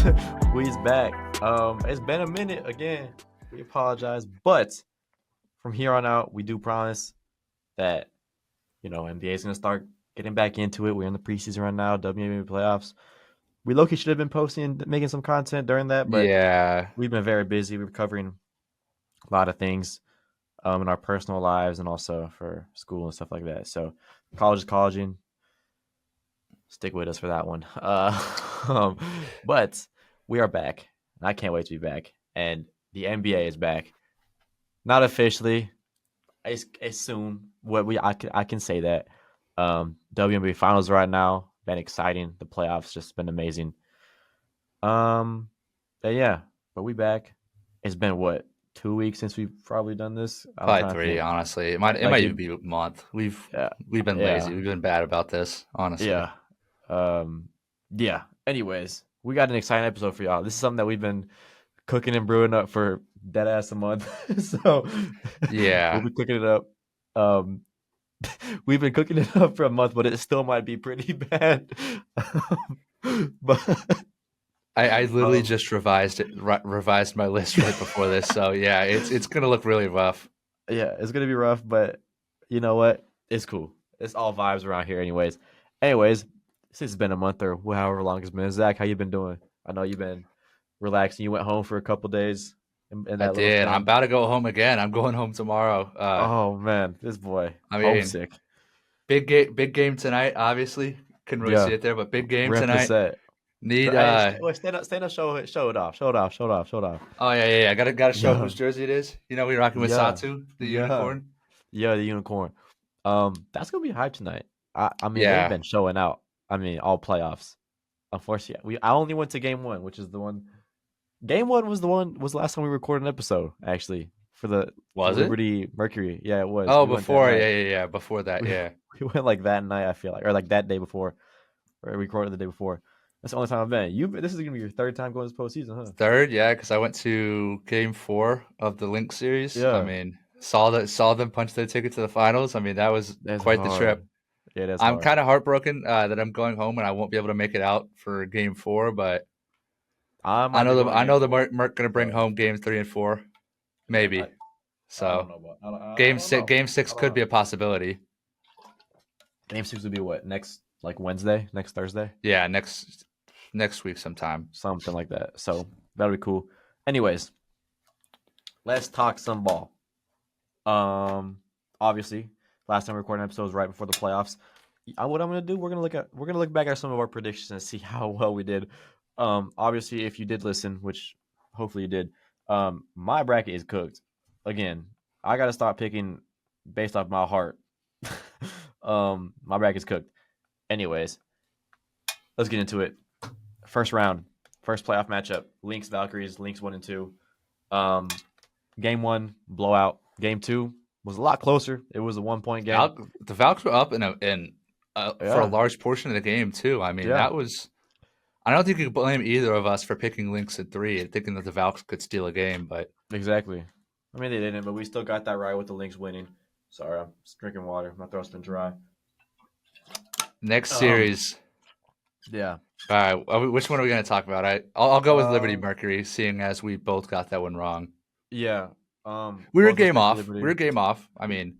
We's back. It's been a minute again. We apologize, but from here on out, we do promise that NBA is gonna start getting back into it. We're in the preseason right now, WNBA Playoffs. We low-key should have been posting, making some content during that, but Yeah. we've been very busy. We're covering a lot of things in our personal lives and also for school and stuff like that. So college is colleging. Stick with us for that one. But we are back. And I can't wait to be back. And the NBA is back. Not officially. It's soon. I can say that. WNBA Finals right now been exciting. The playoffs just been amazing. But yeah, but we back. It's been what 2 weeks since we've probably done this. I'm Probably trying to three, think. honestly. It might even be a month. Yeah, We've been yeah, lazy. We've been bad about this, honestly. yeah. Um, yeah. Anyways, we got an exciting episode for y'all. This is something that we've been cooking and brewing up for dead ass a month. So we'll Yeah. be cooking it up. Um, we've been cooking it up for a month, but it still might be pretty bad. But I literally um, just revised my list right before this. So yeah, it's gonna look really rough. yeah, it's gonna be rough, but you know what? It's cool. It's all vibes around here, anyways, since it's been a month or however long it's been, Zach, how you been doing? I know you've been relaxing. You went home for a couple days in I that little did. I'm span. about to go home again. I'm going home tomorrow. Oh man, this boy I mean, homesick. big game tonight, obviously. Couldn't really see Yeah, it there, but big game tonight. represent. Need Hey, stand up, show it off, show it off. Oh yeah. Gotta show Yeah, whose jersey it is. You know, we rocking with yeah, Satu, the yeah, unicorn. yeah. The unicorn. That's gonna be hype tonight. I mean, they've Yeah. been showing out. I mean, all playoffs. Unfortunately, I only went to game one, which is the one. Game one was the last time we recorded an episode actually for the Was it? Liberty Mercury. Yeah, it was. Oh, We went that before, night. yeah. Before that, We, yeah. we went like that night. I feel like, or like that day before, or we recorded the day before. That's the only time I've been. This is gonna be your third time going this postseason, huh? Third, yeah, because I went to game 4 of the Link series. I Yeah, mean, saw them punch their ticket to the finals. I mean, that was that's quite the trip. hard. Yeah, that's I'm hard. kind of heartbroken that I'm going home and I won't be able to make it out for game 4, but I I might be know the going I game know the four, Merc gonna bring but home game 3 and 4, I maybe. I don't So know about I game don't six know. game I six don't could be know. a possibility. Game six would be what next? Like Wednesday, next Thursday, Yeah, next week sometime. something like that. So that'll be cool. Anyways, let's talk some ball. Obviously, last time we recorded an episode was right before the playoffs. What I'm gonna do, we're gonna look back at some of our predictions and see how well we did. Obviously, if you did listen, which hopefully you did, my bracket is cooked. Again, I gotta stop picking based off my heart. My bracket's cooked. Anyways, let's get into it. First round, first playoff matchup: Lynx Valkyries, Lynx 1 and 2. Um, Game one, blowout. Game two was a lot closer. It was a 1 point game. The Valks were up in for a Yeah, large portion of the game too. I mean, yeah, that was. I don't think you could blame either of us for picking Lynx at 3 and thinking that the Valks could steal a game. But exactly. I mean, they didn't, but we still got that right with the Lynx winning. Sorry, I'm just drinking water. My throat's been dry. next Um, series, yeah. all right, which one are we going to talk about? I'll go with Liberty Uh, Mercury, seeing as we both got that one wrong. yeah. We were Both of us game picked off. We Liberty. were game off. I mean,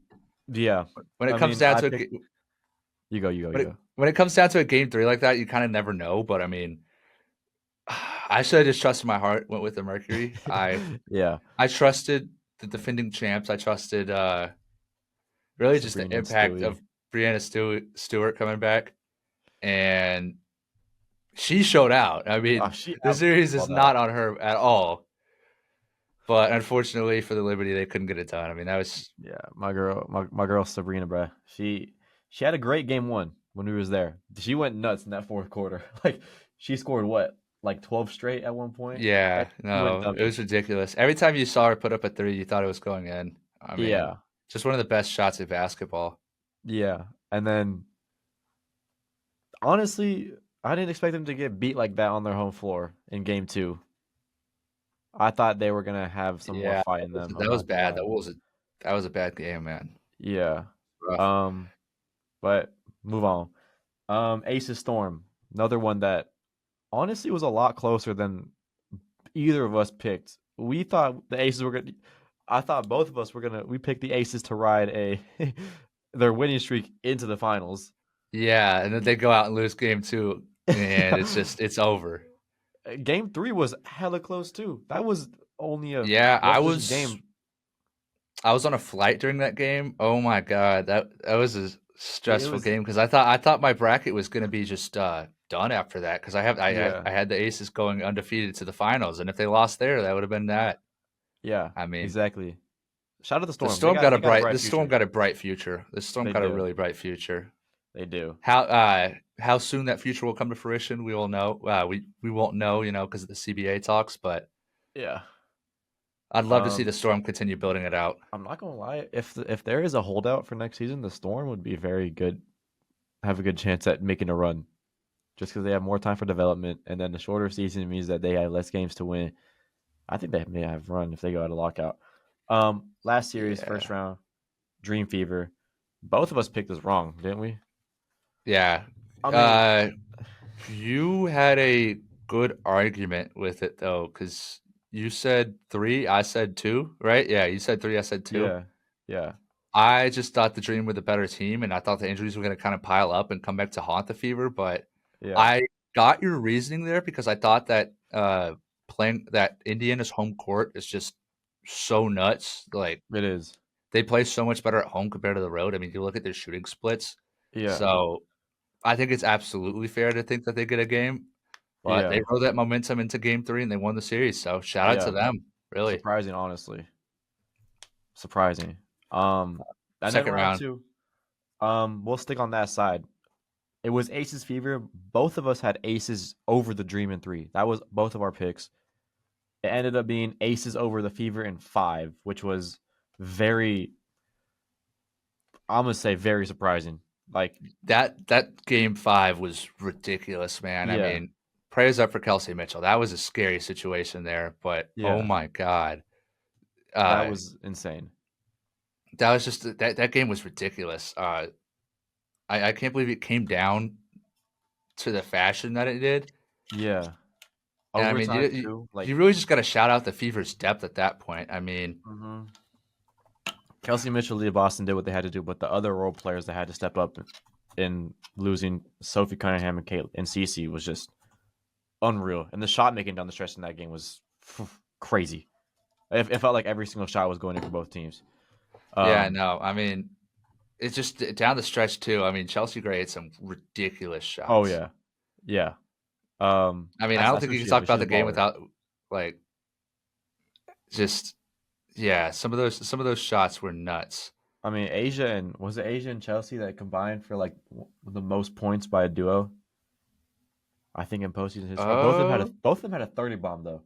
Yeah. when it I comes mean, down I to picked. You go. You go. You go. when it comes down to a game 3 like that, you kind of never know. But I mean, I should have just trusted my heart. Went with the Mercury. Yeah. I trusted the defending champs. I trusted really just the Sabrina and impact Stewie. of Brianna Stewart coming back, and she showed out. I Oh, mean, she the absolutely series is balled out. not on her at all. But unfortunately for the Liberty, they couldn't get it done. I mean, that was Yeah, my girl Sabrina, bruh. She had a great game one when we was there. She went nuts in that fourth quarter. Like she scored what, like 12 straight at one point. yeah, Like she went no, it dummy. was ridiculous. Every time you saw her put up a 3, you thought it was going in. I mean, Yeah, just one of the best shots of basketball. yeah. And then honestly, I didn't expect them to get beat like that on their home floor in game two. I thought they were gonna have some more Yeah, fight in them. I'm that was not gonna bad. lie. That was a bad game, man. Yeah. Rough. But move on. Aces Storm, another one that honestly was a lot closer than either of us picked. We thought the Aces were gonna. I thought both of us were gonna. We picked the Aces to ride a their winning streak into the finals. Yeah, and then they go out and lose game 2, and it's over. Game 3 was hella close too. That was only a Yeah, one possession game. I was on a flight during that game. Oh my god, that was a It stressful was game because I thought my bracket was gonna be just done after that because yeah, I had the Aces going undefeated to the finals, and if they lost there, that would have been that. yeah, I mean, exactly. Shout out to the Storm. Storm got a They got a bright bright the Storm future. got a bright future. The Storm They got a do. really bright future. They do. How soon that future will come to fruition, we will know. We won't know, because of the CBA talks, but Yeah. I'd love to see Um, the Storm continue building it out. I'm not gonna lie. If there is a holdout for next season, the Storm would be very good. Have a good chance at making a run, just because they have more time for development, and then the shorter season means that they have less games to win. I think they may have run if they go out of lockout. Last series, Yeah. first round, Dream Fever. Both of us picked this wrong, didn't we? Yeah. I mean, Uh, you had a good argument with it though, because you said 3, I said 2, right? Yeah, you said 3, I said 2. yeah, yeah, I just thought the Dream were the better team, and I thought the injuries were going to kind of pile up and come back to haunt the Fever. But yeah. I got your reasoning there because I thought that playing that Indiana's home court is just so nuts. Like It is. they play so much better at home compared to the road. I mean, you look at their shooting splits. Yeah, So I think it's absolutely fair to think that they get a game, but yeah, they rode that momentum into game 3 and they won the series. So shout out to yeah. them, really. Surprising, honestly. Surprising. And then Second round round. two. We'll stick on that side. It was Aces Fever. Both of us had Aces over the Dream in 3. That was both of our picks. It ended up being Aces over the Fever in 5, which was very, I'm gonna say, very surprising. Like, That game 5 was ridiculous, man. I yeah, mean, praise up for Kelsey Mitchell. That was a scary situation there, but oh yeah, my god. that Uh was insane. that was just that game was ridiculous. I can't believe it came down to the fashion that it did. Yeah, And I mean, overtime too. you really just got to shout out the Fever's depth at that point. I mean, Mhm. Kelsey Mitchell, Leah Boston did what they had to do, but the other role players that had to step up in losing Sophie Cunningham and Kate and Cece was just unreal. And the shot making down the stretch in that game was crazy. It felt like every single shot was going in for both teams. yeah, no, I mean, it's just down the stretch too. I mean, Chelsea Gray had some ridiculous Oh shots. yeah, yeah. I mean, I don't That's think who you can she is. talk But about she's a the game baller. without like just yeah, some of those shots were nuts. I mean, Asia and was it Asia and Chelsea that combined for like the most points by a duo? I think in postseason history. Oh, Oh, both of them had a 30 bomb though.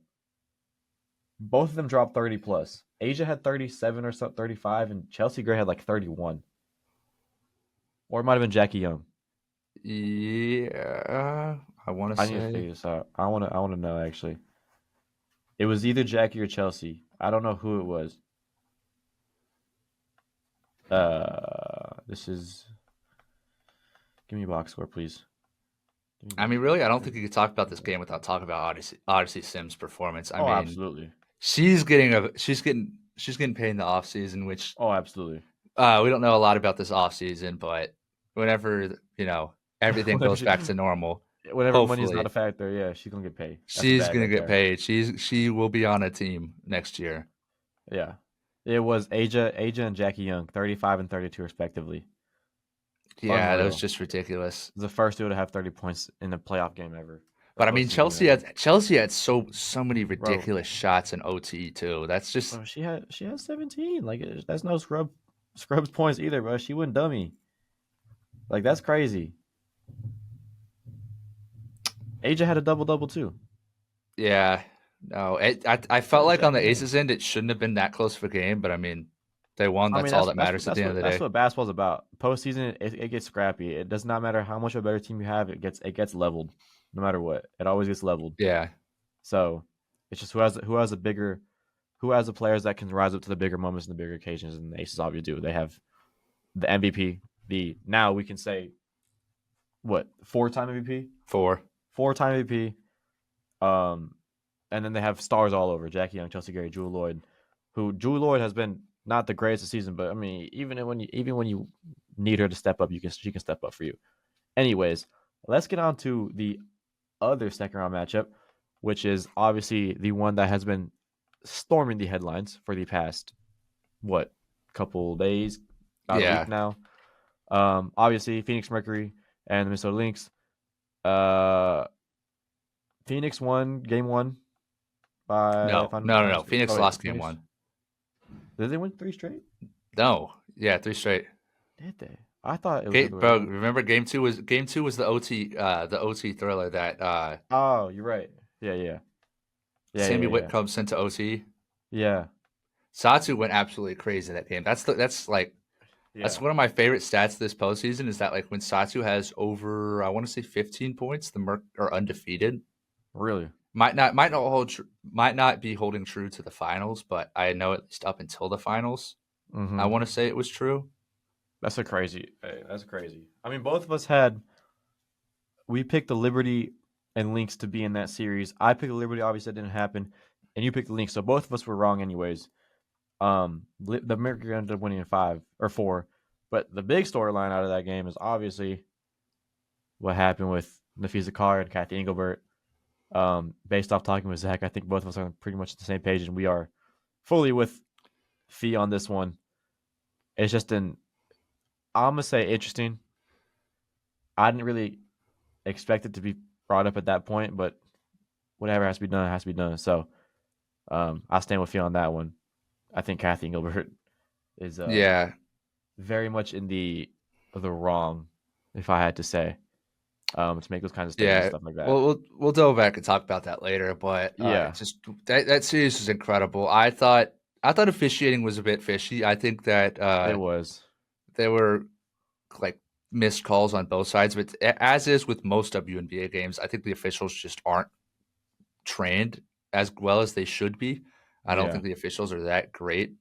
Both of them dropped 30 plus. Asia had 37 or so, 35, and Chelsea Gray had like 31. Or it might have been Jackie Young. yeah, I want to I need to say figure this out. I wanna know actually. It was either Jackie or Chelsea. I don't know who it was. This is. Give me a box score, please. Give me I box mean, score. really, I don't think you could talk about this game without talking about Odyssey Sims' performance. I Oh, mean, absolutely. she's getting paid in the off season, which Oh, absolutely. we don't know a lot about this off season, but whenever everything whenever goes she, back to normal, whenever money is not a hopefully factor, yeah, she's gonna get paid. That's a she's bag gonna right get there. paid. She will be on a team next year. Yeah. It was Aja and Jackie Young, 35 and 32 respectively. Yeah, that was Unreal. just ridiculous. The first duo to have 30 points in a playoff game ever, or But I mean, postseason game ever. Chelsea had so many Bro, ridiculous shots in OT too. That's just she had 17. Like that's no scrubs points either, bro. She went dummy. Like that's crazy. Aja had a double double too. yeah. No, I felt like on the Jackie Young. Aces end, it shouldn't have been that close of a game. But I mean, they won. I mean, That's all that matters at the end of the that's day. what basketball's about. Postseason, it gets scrappy. It does not matter how much of a better team you have. It gets leveled, no matter what. It always gets leveled. Yeah, So it's just who has the players that can rise up to the bigger moments and the bigger occasions. And the Aces obviously do. They have the MVP. The now we can say what 4-time MVP, 4. 4-time MVP. Um, and then they have stars all over: Jackie Young, Chelsea Gray, Jewel Lloyd. Who Jewel Lloyd has been not the greatest this season, but I mean, even when you need her to step up, she can step up for you. Anyways, let's get on to the other second round matchup, which is obviously the one that has been storming the headlines for the past what couple days, about a week Yeah. now. Obviously Phoenix Mercury and the Minnesota Lynx. Uh, Phoenix won game one by if No, I'm no, no, no. honest. Oh Phoenix wait, lost game Phoenix one. did they win three straight? No. Yeah, 3 straight. Did they? I thought it was the Okay, other way bro, around. remember game two was the OT thriller that Oh, you're right. Yeah, yeah, yeah, Sammy yeah, yeah, Whitcomb sent to OT. yeah, Satu went absolutely crazy that game. That's yeah. one of my favorite stats this postseason is that like when Satu has over I want to say 15 points, the Merc are undefeated. Really? Might not be holding true to the finals, but I know at least up until the finals, I Mm-hmm. want to say it was true. That's a crazy. Hey, that's crazy. I mean, both of us had we picked the Liberty and Lynx to be in that series. I picked the Liberty, obviously that didn't happen, and you picked the Lynx. So both of us were wrong, anyways. The Mercury ended up winning in 5 or 4, but the big storyline out of that game is obviously what happened with Nafisa Carr and Kathy Engelbert. Based off talking with Zach, I think both of us are pretty much on the same page, and we are fully with Fee on this one. It's just I'm gonna say interesting. I didn't really expect it to be brought up at that point, but whatever has to be done has to be done. So I stand with you on that one. I think Kathy Engelbert is Yeah, very much in the wrong, if I had to say, to make those kinds of statements and yeah. stuff like that. We'll delve back and talk about that later. But Yeah, just that series was incredible. I thought officiating was a bit fishy. I think that it was. there were like missed calls on both sides, but as is with most WNBA games, I think the officials just aren't trained as well as they should be. I don't Yeah, think the officials are that great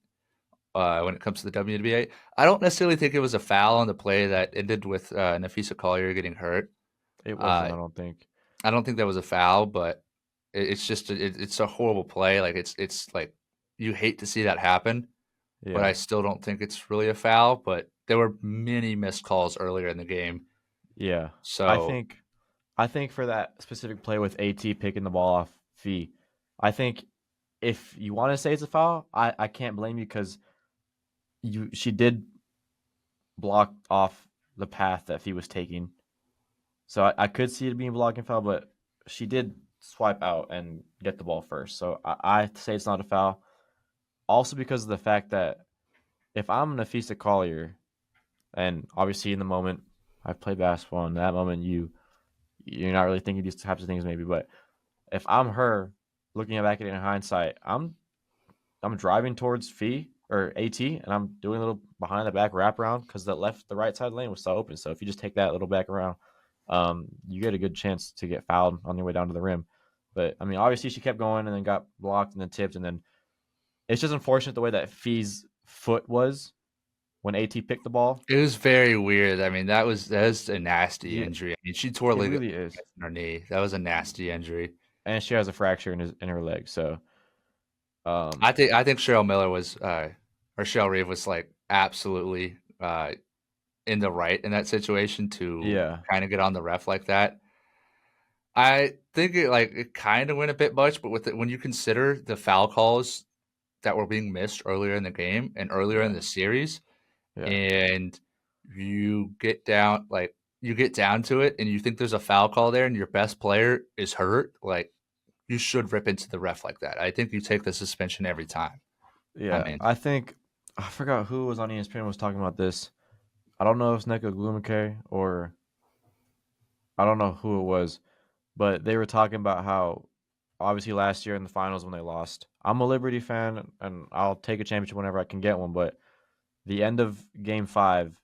when it comes to the WNBA. I don't necessarily think it was a foul on the play that ended with Nafisa Collier getting hurt. it wasn't. Uh, I don't think. I don't think that was a foul, but it's just it's a horrible play. Like it's like you hate to see that happen, but Yeah, I still don't think it's really a foul. But there were many missed calls earlier in the game, yeah. I so think. I think for that specific play with AT picking the ball off Fee, I think if you want to say it's a foul, I can't blame you because she did block off the path that Fee was taking. So I could see it being blocking foul, but she did swipe out and get the ball first. So I say it's not a foul. Also because of the fact that if I'm Nafisa Collier, and obviously in the moment I've played basketball, in that moment you're not really thinking these types of things maybe, but if I'm her, looking back at it in hindsight, I'm driving towards Fee or AT, and I'm doing a little behind the back wraparound because the right side lane was so open. So if you just take that little back around, you get a good chance to get fouled on your way down to the rim. But I mean, obviously she kept going and then got blocked and then tipped, and then it's just unfortunate the way that Fee's foot was when AT picked the ball. it was very weird. I mean, that was a nasty Yeah, injury. I mean, she tore it ligament really is, in her knee. That was a nasty injury. and she has a fracture in her leg. So, um, I think Cheryl Miller was or Cheryl Reeve was like absolutely in the right in that situation to yeah, kind of get on the ref like that. I think it kind of went a bit much, but with it, when you consider the foul calls that were being missed earlier in the game and earlier in yeah, the series, yeah, and you get down to it, and you think there's a foul call there, and your best player is hurt, like you should rip into the ref like that. I think you take the suspension every time. I yeah. mean, I think I forgot who was on ESPN was talking about this. I don't know if it's Neko Glumake or I don't know who it was, but they were talking about how obviously last year in the finals when they lost. I'm a Liberty fan and I'll take a championship whenever I can get one, but the end of game 5,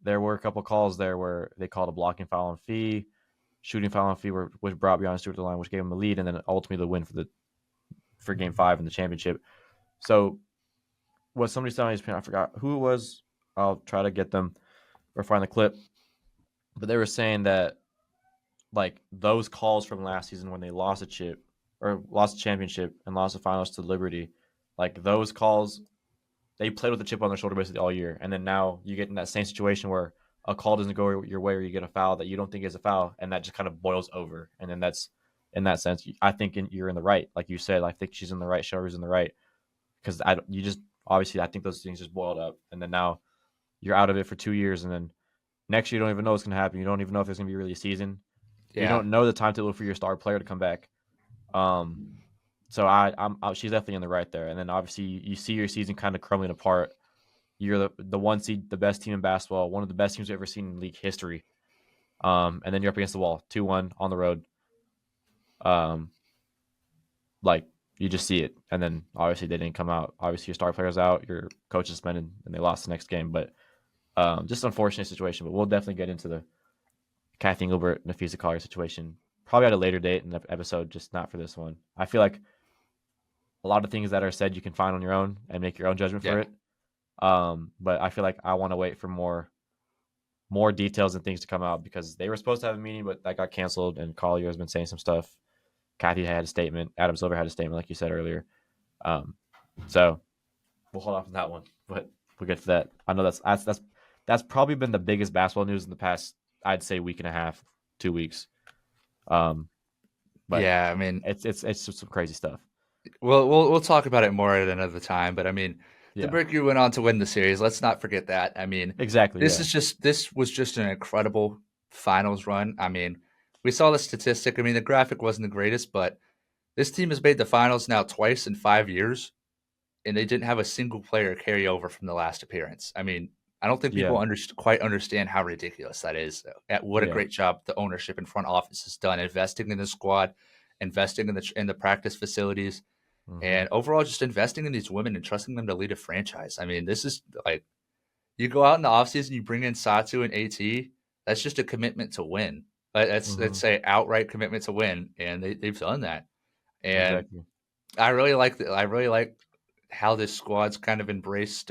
there were a couple calls there where they called a blocking foul on Fee, shooting foul on Fee, which brought Beyond Stewart to the line, which gave him the lead, and then ultimately the win for game 5 in the championship. So what somebody said on ESPN, I forgot who it was. I'll try to get them or find the clip, but they were saying that like those calls from last season when they lost a chip or lost a championship and lost the finals to Liberty, like those calls, they played with the chip on their shoulder basically all year, and then now you get in that same situation where a call doesn't go your way or you get a foul that you don't think is a foul, and that just kind of boils over, and then that's in that sense, I think you're in the right, like you said. I think she's in the right. Shelby's in the right because you just obviously I think those things just boiled up, and then now you're out of it for 2 years, and then next year you don't even know what's going to happen. You don't even know if there's going to be really a season. You Yeah. don't know the timetable for your star player to come back. Um, so she's definitely in the right there. And then obviously you see your season kind of crumbling apart. You're the one seed, the best team in basketball, one of the best teams we've ever seen in league history. And then you're up against the wall, 2-1 on the road. Um, like you just see it, and then obviously they didn't come out. Obviously your star player's out, your coach is suspended, and they lost the next game. But just unfortunate situation. But we'll definitely get into the Kathy Engelbert, Nafisa Collier situation probably at a later date in the episode, just not for this one. I feel like a lot of things that are said you can find on your own and make your own judgment for Yeah. it. But I feel like I want to wait for more details and things to come out because they were supposed to have a meeting, but that got canceled. And Collier has been saying some stuff. Kathy had a statement. Adam Silver had a statement, like you said earlier. So we'll hold off on that one, but we'll get to that. I know that's probably been the biggest basketball news in the past, I'd say, week and a half, 2 weeks. But Yeah. I mean, it's just some crazy stuff. we'll talk about it more at another time. But I mean, the Yeah, Mercury went on to win the series. Let's not forget that. I mean, exactly. Yeah, this was just an incredible finals run. I mean, we saw the statistic. I mean, the graphic wasn't the greatest, but this team has made the finals now twice in 5 years, and they didn't have a single player carry over from the last appearance. I mean, I don't think people yeah, quite understand how ridiculous that is. At what a yeah. great job the ownership and front office has done investing in the squad, investing in the practice facilities, Hmm. and overall just investing in these women and trusting them to lead a franchise. I mean, this is like you go out in the offseason, you bring in Satu and AT. That's just a commitment to win. Let's Hmm. say outright commitment to win, and they've done that. And Exactly. I really like how this squad's kind of embraced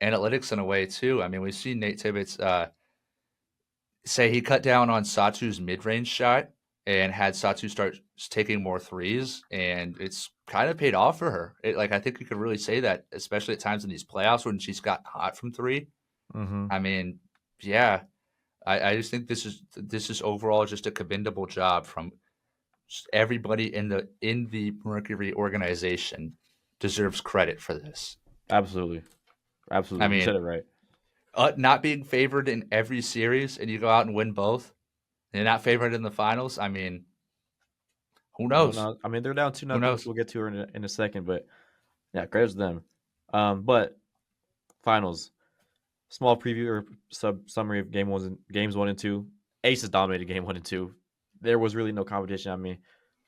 analytics in a way too. I mean, we've seen Nate Tibbetts say he cut down on Satu's mid-range shot and had Satu start taking more threes, and it's kind of paid off for her. I think you could really say that, especially at times in these playoffs when she's gotten hot from three. Hmm. I mean, yeah, I just think this is overall just a commendable job from just everybody in the Mercury organization deserves credit for this. Absolutely. I Absolutely. You said mean, it right. not being favored in every series and you go out and win both, and you're not favored in the finals. I mean, who Who knows? knows? I mean, they're down two Who nothing, which knows? we'll get to in a second. But yeah, credit to them. But finals. Small preview or sub summary of games 1 and 2. Aces dominated game 1 and 2. There was really no competition. I mean,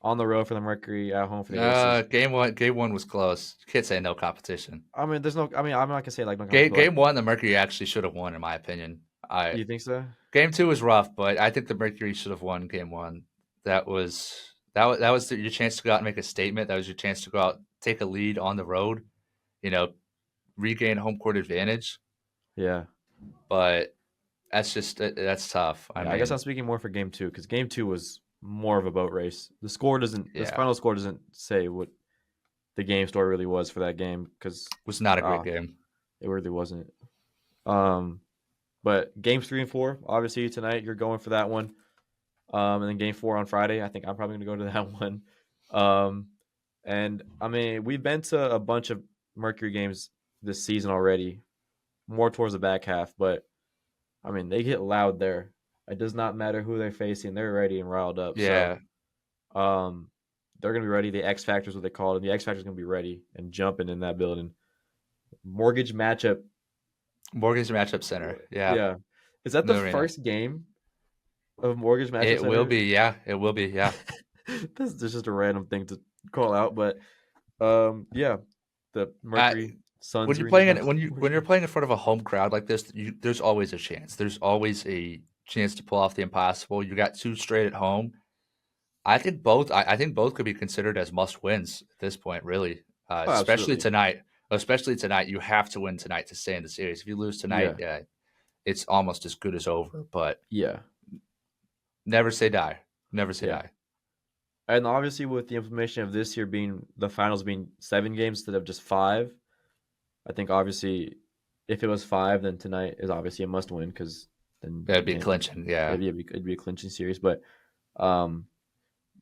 on the road for the Mercury, at home for the Aces. Game one was close. You can't say no competition. I mean, there's no. I mean, I'm not gonna say like no competition, but like, Game one, the Mercury actually should have won, in my opinion. I you think so? Game two was rough, but I think the Mercury should have won game one. That was your chance to go out and make a statement. That was your chance to go out, take a lead on the road, you know, regain home court advantage. Yeah, But that's tough. I yeah. I guess I'm mean, speaking more for game 2 because game 2 was more of a boat race. The score doesn't. This yeah, final score doesn't say what the game score really was for that game because was not a great uh, game. it really wasn't. Um, but games 3 and 4, obviously tonight you're going for that one. And then game 4 on Friday. I think I'm probably gonna go to that one. Um, and I mean, we've been to a bunch of Mercury games this season already, more towards the back half. But I mean, they get loud there. It does not matter who they're facing; they're ready and riled up. So, Yeah, um, they're gonna be ready. The X Factor is what they call it. And the X Factor is gonna be ready and jumping in that building. Mortgage matchup. Morgan's matchup center. Yeah, Yeah, is that in the the arena. first game of Mortgage matchup It will center? be. Yeah, it will be. Yeah. This is just a random thing to call out, but yeah, the I Mercury Suns when you're Arena playing versus when you're playing in front of a home crowd like this, there's always a chance. There's always a chance to pull off the impossible. You got two straight at home. I think both could be considered as must wins at this point. Really, Oh, especially absolutely, tonight. Especially tonight, you have to win tonight to stay in the series. If you lose tonight, yeah, it's almost as good as over. But yeah, Never say die. Never say Yeah. die. And obviously, with the implementation of this year being the finals being 7 games instead of just five, I think obviously if it was five, then tonight is obviously a must win because then That'd you be can't. clinching. Yeah. It'd be a clinching series, but um,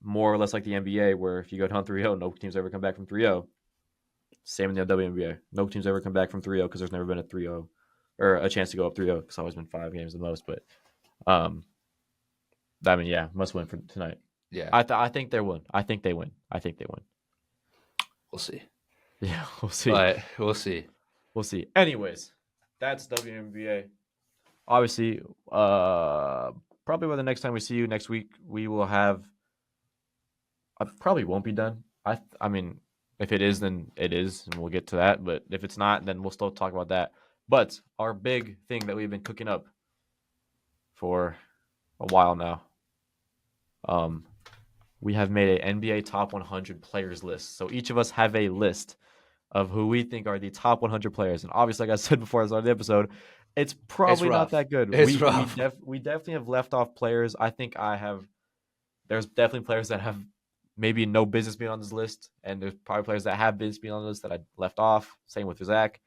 more or less like the NBA, where if you go down 3-0, no teams ever come back from 3-0. Same in the WNBA. No teams ever come back from 3-0 because there's never been a 3-0 or a chance to go up 3-0. It's always been 5 games the most. But um, I mean, yeah, must win for tonight. Yeah. I think they win. I think they win. I think they win. We'll see. Yeah, we'll see. But we'll see. We'll see. Anyways, that's WNBA. Obviously, probably by the next time we see you next week, we will have. I probably won't be done. I mean, if it is, then it is, and we'll get to that. But if it's not, then we'll still talk about that. But our big thing that we've been cooking up for a while now, um, we have made an NBA top 100 players list. So each of us have a list of who we think are the top 100 players. And obviously, like I said before I started the episode, it's It's probably not rough. that good. It's We rough. we definitely have left off players. I think I have. There's definitely players that have maybe no business being on this list, and there's probably players that have business being on the list that I left off. Same with Zach,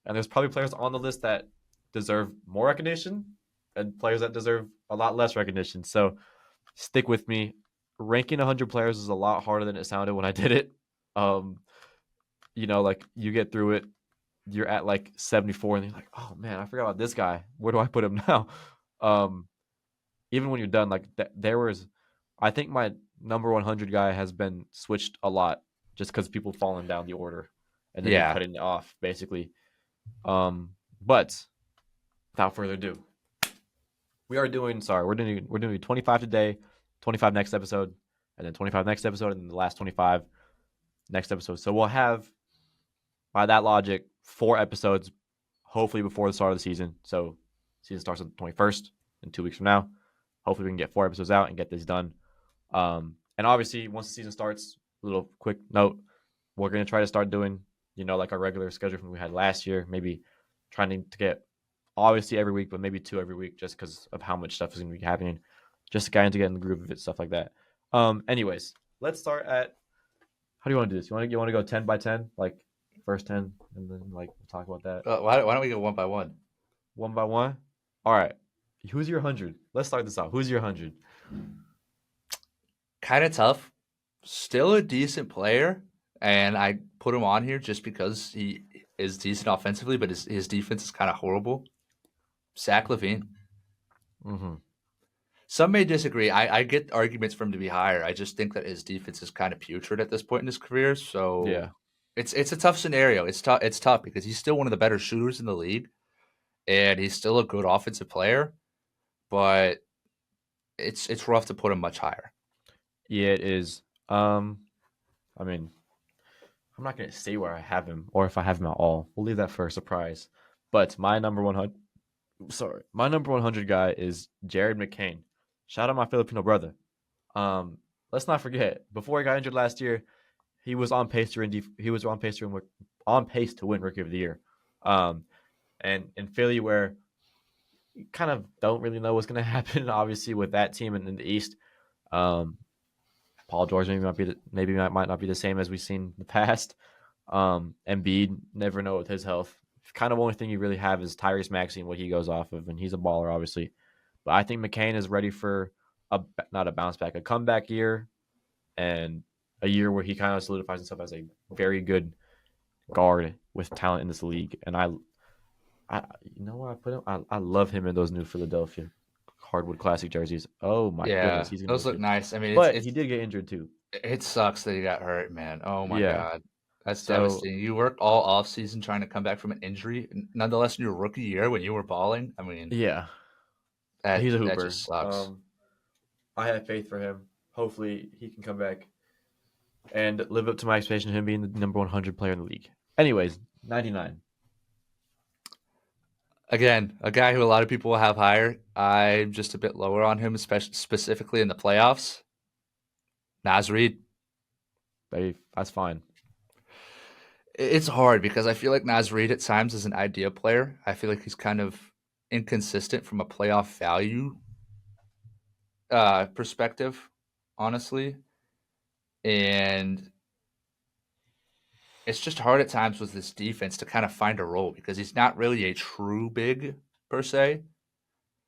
and there's probably players on the list that deserve more recognition, and players that deserve a lot less recognition. So stick with me. Ranking 100 players is a lot harder than it sounded when I did it. Um, like you get through it, you're at like 74, and you're like, oh man, I forgot about this guy. Where do I put him now? Um, even when you're done, like there was, I think my number 100 guy has been switched a lot just because people falling down the order and then me Yeah. cutting it off basically. But without further ado, we're doing 25 today, 25 next episode, and then 25 next episode, and then the last 25 next episode. So we'll have, by that logic, 4 episodes, hopefully before the start of the season. So season starts on the 21st in 2 weeks from now. Hopefully we can get 4 episodes out and get this done. And obviously, once the season starts, a little quick note, we're going to try to start doing, like our regular schedule from we had last year, maybe trying to get, obviously every week, but maybe 2 every week just because of how much stuff is going to be happening, just to kind of get in the groove of it, stuff like that. Anyways, let's start at, how do you want to do this? You want to go 10 by 10, like first 10, and then like we'll talk about that Why don't we go one by one? one by one? All right. Who's your 100? Let's start this off. Who's your 100? Kind of tough. Still a decent player, and I put him on here just because he is decent offensively, but his defense is kind of horrible. Zach LaVine. Mm-hmm. Some may disagree. I get arguments for him to be higher. I just think that his defense is kind of putrid at this point in his career. So Yeah. it's a tough scenario. It's tough. It's tough because he's still one of the better shooters in the league, and he's still a good offensive player. But it's rough to put him much higher. Yeah, it is. I mean, I'm not gonna say where I have him or if I have him at all. We'll leave that for a surprise. But my number 100 guy is Jared McCain. Shout out my Filipino brother. Let's not forget, before he got injured last year, he was on pace to win Rookie of the Year. And in Philly, where you kind of don't really know what's going to happen, obviously with that team in the East. Paul George might not be the same as we've seen in the past. Embiid, never know with his health. Kind of only thing you really have is Tyrese Maxey and what he goes off of, and he's a baller, obviously. But I think McCain is ready for not a bounce back, a comeback year, and a year where he kind of solidifies himself as a very good guard with talent in this league. And I you know where I put him? I love him in those new Philadelphia Hardwood Classic jerseys. Oh my goodness, Yeah, he's gonna those look look good. nice. I mean, But he did get injured too. it sucks that he got hurt, man. Oh my Yeah. god, that's So devastating. You worked all off season trying to come back from an injury, nonetheless in your rookie year when you were balling. I mean, yeah, that he's a that hooper. just sucks. I have faith for him. Hopefully, he can come back and live up to my expectation of him being the number 100 player in the league. Anyways, 99. Again, a guy who a lot of people will have higher. I'm just a bit lower on him, especially specifically in the playoffs. Naz Reid. That's fine. It's hard because I feel like Naz Reid at times is an idea player. I feel like he's kind of inconsistent from a playoff value perspective, honestly, and it's just hard at times with this defense to kind of find a role because he's not really a true big per se.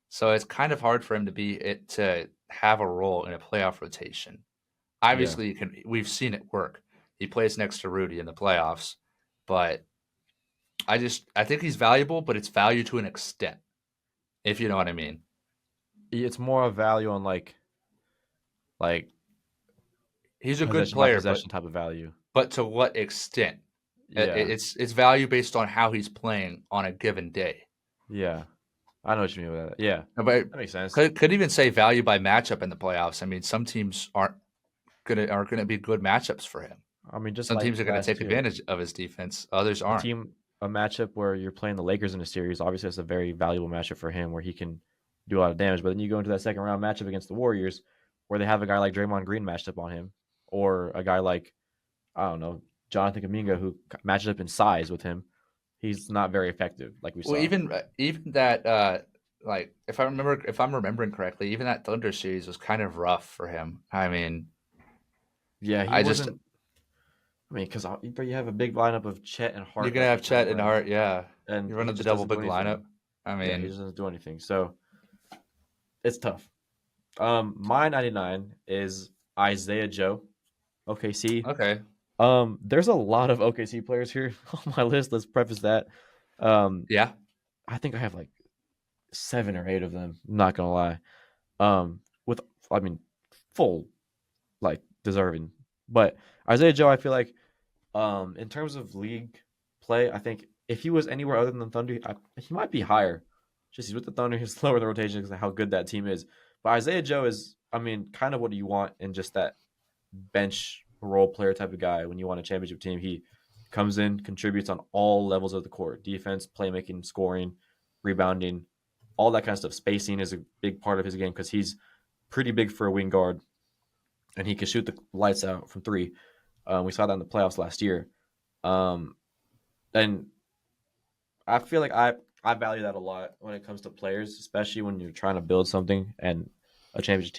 So it's kind of hard for him to have a role in a playoff rotation. Yeah. Obviously, we've seen it work. He plays next to Rudy in the playoffs, but I think he's valuable, but it's value to an extent, if you know what I mean. It's more of value on like He's a good possession by player, but possession type of value. to what extent? Yeah. It's value based on how he's playing on a given day. Yeah. I know what you mean with that. Yeah. But That makes sense. could even say value by matchup in the playoffs. I mean, some teams aren't gonna be good matchups for him. I mean, just Some like teams are gonna last take year, advantage of his defense. Others a aren't. team, a matchup where you're playing the Lakers in a series, obviously that's a very valuable matchup for him where he can do a lot of damage. But then you go into that second round matchup against the Warriors where they have a guy like Draymond Green matched up on him, or a guy like, I don't know, Jonathan Kuminga who matches up in size with him. He's not very effective, like we Well, saw. even that like if I'm remembering correctly, even that Thunder series was kind of rough for him. I mean, Yeah, he I just wasn't. I mean, because you have a big lineup of Chet and you're Hart gonna that have can kind of Chet and run, Hart, yeah. and You're he running the just double doesn't do big lineup. anything. I Yeah, he mean, doesn't do anything. So it's tough. My 99 is Isaiah Joe, OKC. okay, There's a lot of OKC players here on my list. Let's preface that. Um, yeah, I think I have like 7 or 8 of them. I'm not gonna lie. With I mean, full like deserving. But Isaiah Joe, I feel like, in terms of league play, I think if he was anywhere other than the Thunder, he might be higher. Just he's with the Thunder, he's lower in the rotation because of how good that team is. But Isaiah Joe is, I mean, kind of what you want in just that bench role player type of guy when you want a championship team. He comes in, contributes on all levels of the court: defense, playmaking, scoring, rebounding, all that kind of stuff. Spacing is a big part of his game because he's pretty big for a wing guard, and he can shoot the lights out from three. We saw that in the playoffs last year. Um, and I feel like I value that a lot when it comes to players, especially when you're trying to build something and a championship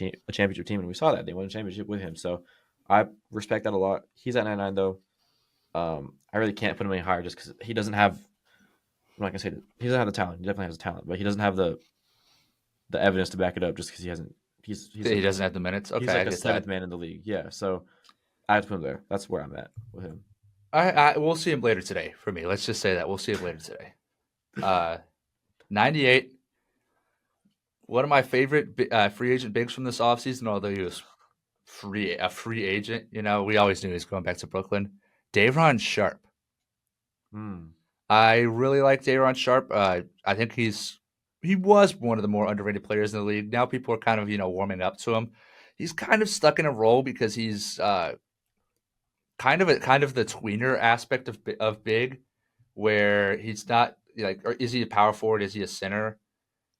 team, and we saw that they won a championship with him. So I respect that a lot. He's at 99 though. I really can't put him any higher just because he doesn't have. I'm not gonna say that he doesn't have the talent. He definitely has the talent, but he doesn't have the evidence to back it up. Just because he hasn't. he doesn't have the minutes. He's Okay, I like a get seventh that. man in the league. Yeah, so I have to put him there. That's where I'm at with him. I we'll see him later today. For me, let's just say that we'll see him later today. Uh, 98. One of my favorite free agent bigs from this offseason, although he was a free agent. You know, we always knew he was going back to Brooklyn. Day'Ron Sharp. Hmm. I really like Day'Ron Sharp. I think he was one of the more underrated players in the league. Now people are kind of warming up to him. He's kind of stuck in a role because he's kind of the tweener aspect of big, where he's not like, or is he a power forward? Is he a center?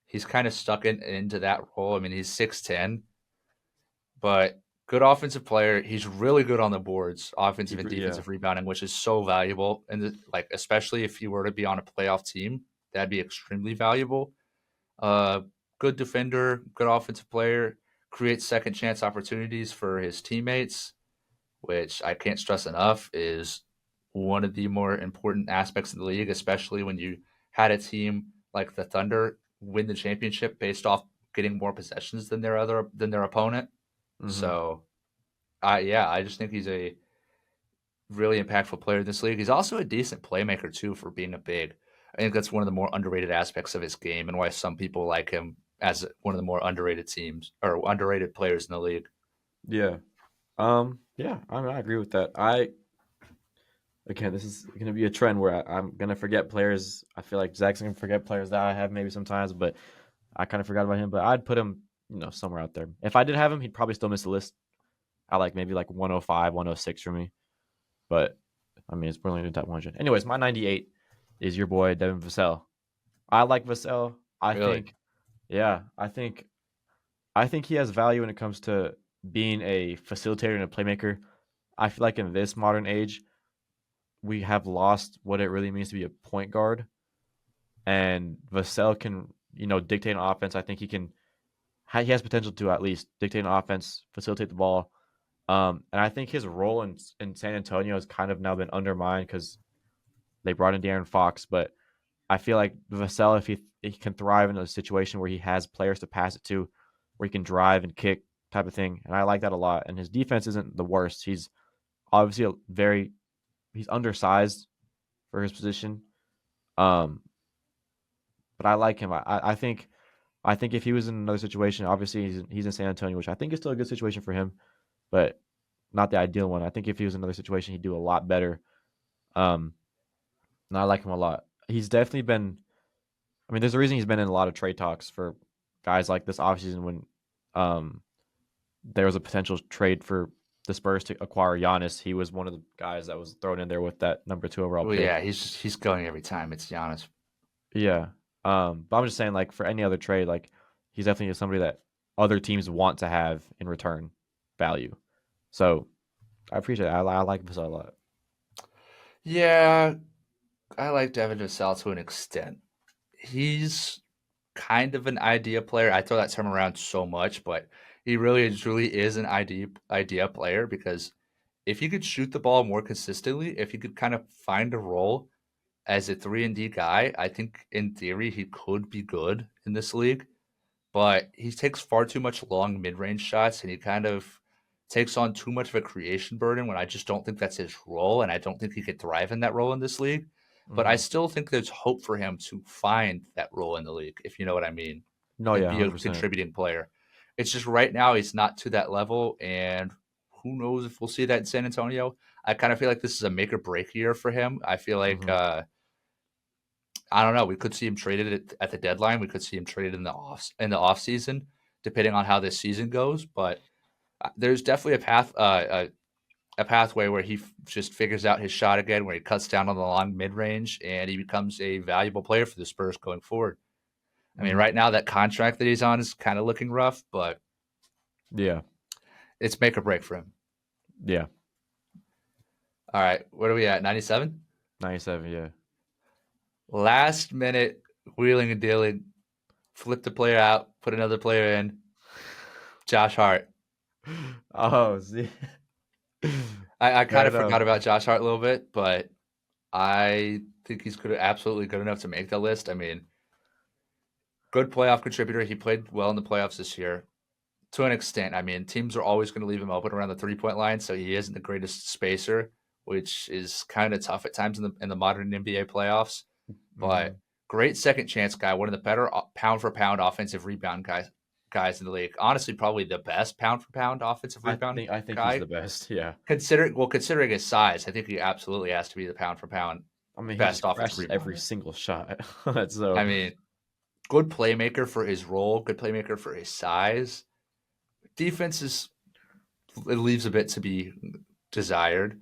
He's kind of stuck into that role. I mean, he's 6'10", but good offensive player. He's really good on the boards, offensive and Yeah. defensive rebounding, which is so valuable. And like, especially if you were to be on a playoff team, that'd be extremely valuable. Uh, Good defender, good offensive player, creates second chance opportunities for his teammates, which I can't stress enough is one of the more important aspects of the league, especially when you had a team like the Thunder win the championship based off getting more possessions than their opponent. Mm-hmm. So, I just think he's a really impactful player in this league. He's also a decent playmaker too for being a big. I think that's one of the more underrated aspects of his game and why some people like him as one of the more underrated teams or underrated players in the league. Yeah. Yeah. I mean, I agree with that. Again, this is gonna be a trend where I'm gonna forget players. I feel like Zach's gonna forget players that I have maybe sometimes, but I kind of forgot about him. But I'd put him, somewhere out there. If I did have him, he'd probably still miss the list. I like maybe like 105, 106 for me. But I mean, it's probably in the top 100. Anyways, my 98 is your boy Devin Vassell. I like Vassell. I Really, think, yeah, I think he has value when it comes to being a facilitator and a playmaker. I feel like in this modern age, we have lost what it really means to be a point guard. And Vassell can, dictate an offense. I think he can he has potential to at least dictate an offense, facilitate the ball. And I think his role in San Antonio has kind of now been undermined because they brought in De'Aaron Fox. But I feel like Vassell, if he can thrive in a situation where he has players to pass it to, where he can drive and kick type of thing, and I like that a lot. And his defense isn't the worst. He's obviously he's undersized for his position. Um, but I like him. I think if he was in another situation, obviously he's in San Antonio, which I think is still a good situation for him, but not the ideal one. I think if he was in another situation, he'd do a lot better. Um, and I like him a lot. He's definitely been. I mean, there's a reason he's been in a lot of trade talks for guys like this offseason when um, there was a potential trade for the Spurs to acquire Giannis. He was one of the guys that was thrown in there with that number 2 overall Well, pick. yeah, he's going every time. It's Giannis. Yeah. But I'm just saying, like for any other trade, like he's definitely somebody that other teams want to have in return value. So I appreciate it. I like Vassell a lot. Yeah, I like Devin Vassell to an extent. He's kind of an idea player. I throw that term around so much, but he really and truly is an idea player because if he could shoot the ball more consistently, if he could kind of find a role as a 3 and D guy, I think in theory he could be good in this league. But he takes far too much long mid-range shots and he kind of takes on too much of a creation burden when I just don't think that's his role and I don't think he could thrive in that role in this league. But I Mm-hmm. still think there's hope for him to find that role in the league, if you know what I mean, No, and yeah, be a 100%. contributing player. It's just right now he's not to that level, and who knows if we'll see that in San Antonio. I kind of feel like this is a make or break year for him. I feel like Mm-hmm. I don't know. We could see him traded at the deadline. We could see him traded in the off season, depending on how this season goes. But there's definitely a pathway where he just figures out his shot again, where he cuts down on the long mid range, and he becomes a valuable player for the Spurs going forward. I mean, Mm-hmm. right now that contract that he's on is kind of looking rough, but Yeah. it's make or break for him. Yeah. All right, what are we at? 97. 97. Yeah. Last minute wheeling and dealing, flip the player out, put another player in. Josh Hart. Oh, see. I kind Fair of enough. forgot about Josh Hart a little bit, but I think he's good, absolutely good enough to make the list. I mean, good playoff contributor. He played well in the playoffs this year to an extent. I mean, teams are always going to leave him open around the 3 point line, so he isn't the greatest spacer, which is kind of tough at times in the modern NBA playoffs. Mm-hmm. But great second chance guy, one of the better pound for pound offensive rebound guys in the league. Honestly, probably the best pound for pound offensive rebound I think he's guy. the best. Yeah. Considering his size, I think he absolutely has to be the pound for pound I mean, he best just offensive crashes every rebounder. single shot. I So mean, good playmaker for his role, good playmaker for his size. Defense is it leaves a bit to be desired,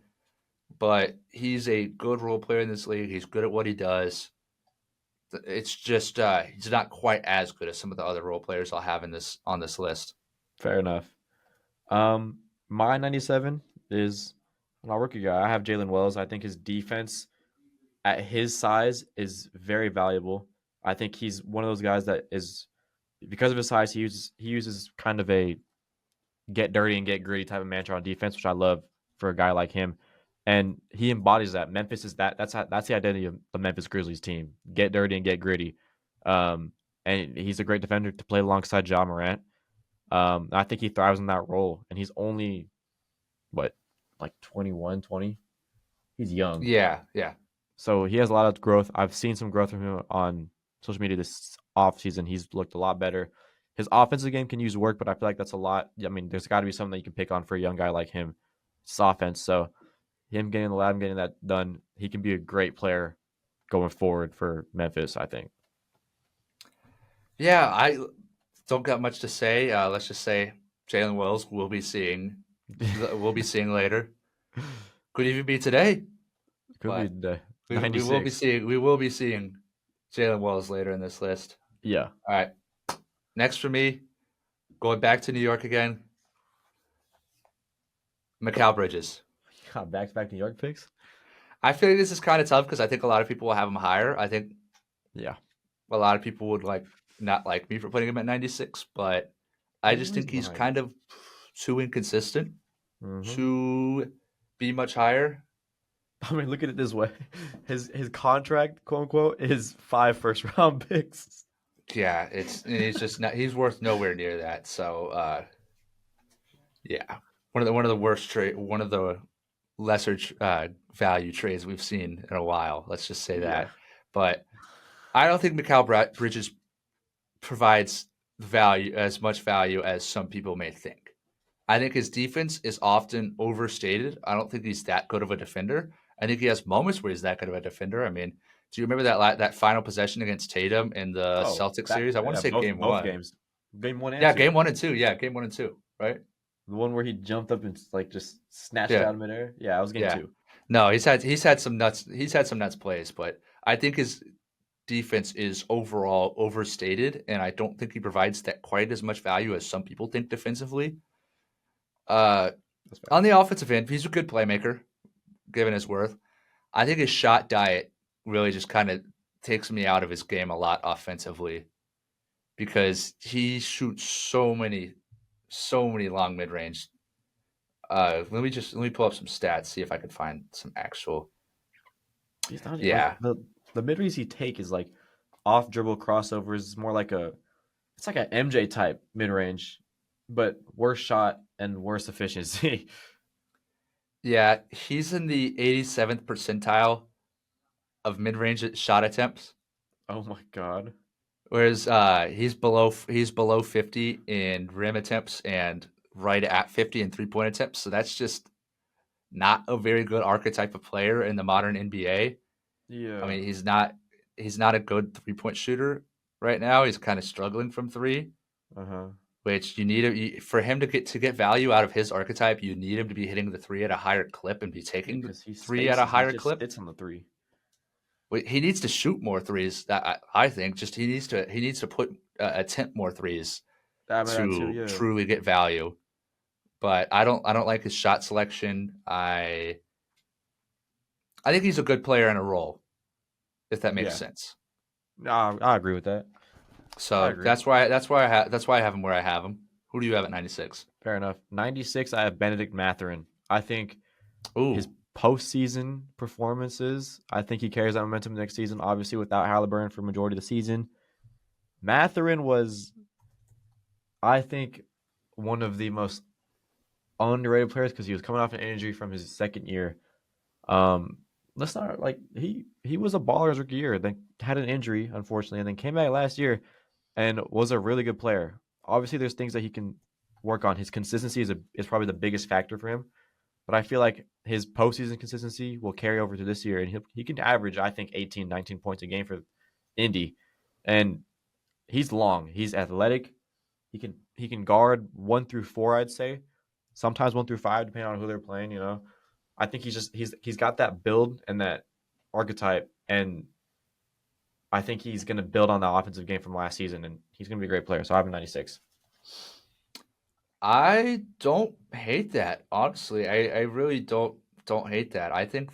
but he's a good role player in this league. He's good at what he does. It's just he's not quite as good as some of the other role players I'll have in this on this list. fair enough. My 97 is my rookie guy. I have Jalen Wells. I think his defense at his size is very valuable. I think he's one of those guys that is because of his size. He uses kind of a get dirty and get gritty type of mantra on defense, which I love for a guy like him. And he embodies that. Memphis is that's the identity of the Memphis Grizzlies team. Get dirty and get gritty. And he's a great defender to play alongside Ja Morant. I think he thrives in that role, and he's only what like 21, 20. He's young, Yeah, yeah, so he has a lot of growth. I've seen some growth from him on social media this offseason. He's looked a lot better. His offensive game can use work, but I feel like that's a lot. I mean, there's got to be something that you can pick on for a young guy like him. It's offense. So him getting the lab, getting that done, he can be a great player going forward for Memphis, I think. yeah. I don't got much to say. Let's just say Jalen Wells we'll be seeing later. Could even be today, Could be but the we will be 96. seeing Jalen Wells later in this list. Yeah. All right, next for me, going back to New York again, Mikal Bridges. Got back to back New York picks. I feel like this is kind of tough because I think a lot of people will have him higher. I think Yeah. a lot of people would not like me for putting him at 96, but I There's a just think reason he's behind it. kind of too inconsistent Hmm. to be much higher. I mean, look at it this way: his contract, quote unquote, is 5 first-round picks. Yeah, he's just not he's worth nowhere near that. So yeah, one of the worst trade, one of the lesser value trades we've seen in a while. Let's just say Yeah, that. But I don't think Bridges provides value as much value as some people may think. I think his defense is often overstated. I don't think he's that good of a defender. I think he has moments where he's that good of a defender. I mean, do you remember that final possession against Tatum in the oh, Celtics that series? I want to yeah, say both game both one. games, game one and Yeah, two. game one and two. Yeah, game one and two. Right. The one where he jumped up and like just snatched it Yeah, out of midair. Yeah, it was game yeah. two. No, he's had some nuts plays, but I think his defense is overall overstated, and I don't think he provides that quite as much value as some people think defensively. Uh, That's on fair. the offensive end, he's a good playmaker, given his worth. I think his shot diet really just kind of takes me out of his game a lot offensively because he shoots so many long mid range. Let me pull up some stats, see if I can find some actual. He's not like Yeah, the mid range he take is like off dribble crossovers. It's more like it's like a MJ type mid range, but worse shot and worse efficiency. yeah, he's in the 87th percentile of mid range shot attempts. Oh my god. Whereas he's below 50 in rim attempts and right at 50 in 3-point attempts. So that's just not a very good archetype of player in the modern NBA. I Yeah. mean, he's not a good 3-point shooter right now. He's kind of struggling from three, Uh huh. which for him to get value out of his archetype, you need him to be hitting the three at a higher clip and be Yeah, taking the because he three at a spaces. He higher just clip. sits on the three. He needs to shoot more threes. That I think just he needs to put attempt more threes I mean that too. to Yeah. truly get value. But I don't like his shot selection. I think he's a good player in a role, if that makes Yeah. sense. No, I agree with that. I So agree. that's why I have him where I have him. Who do you have at 96? Fair enough. 96. I have Benedict Mathurin. I think his Ooh, postseason performances. I think he carries that momentum next season. Obviously, without Halliburton for majority of the season, Mathurin was, I think, one of the most underrated players because he was coming off an injury from his second year. Um, let's not like he was a baller his rookie year, then had an injury unfortunately, and then came back last year and was a really good player. Obviously, there's things that he can work on. His consistency is probably the biggest factor for him. But I feel like his postseason consistency will carry over to this year, and he can average, I think, 18, 19 points a game for Indy. And he's long. He's athletic. He can guard 1 through 4, I'd say. Sometimes 1 through 5, depending on who they're playing. I think he's got that build and that archetype, and I think he's going to build on the offensive game from last season, and he's going to be a great player. So I have him 96. I don't hate that. Honestly, I really don't hate that. I think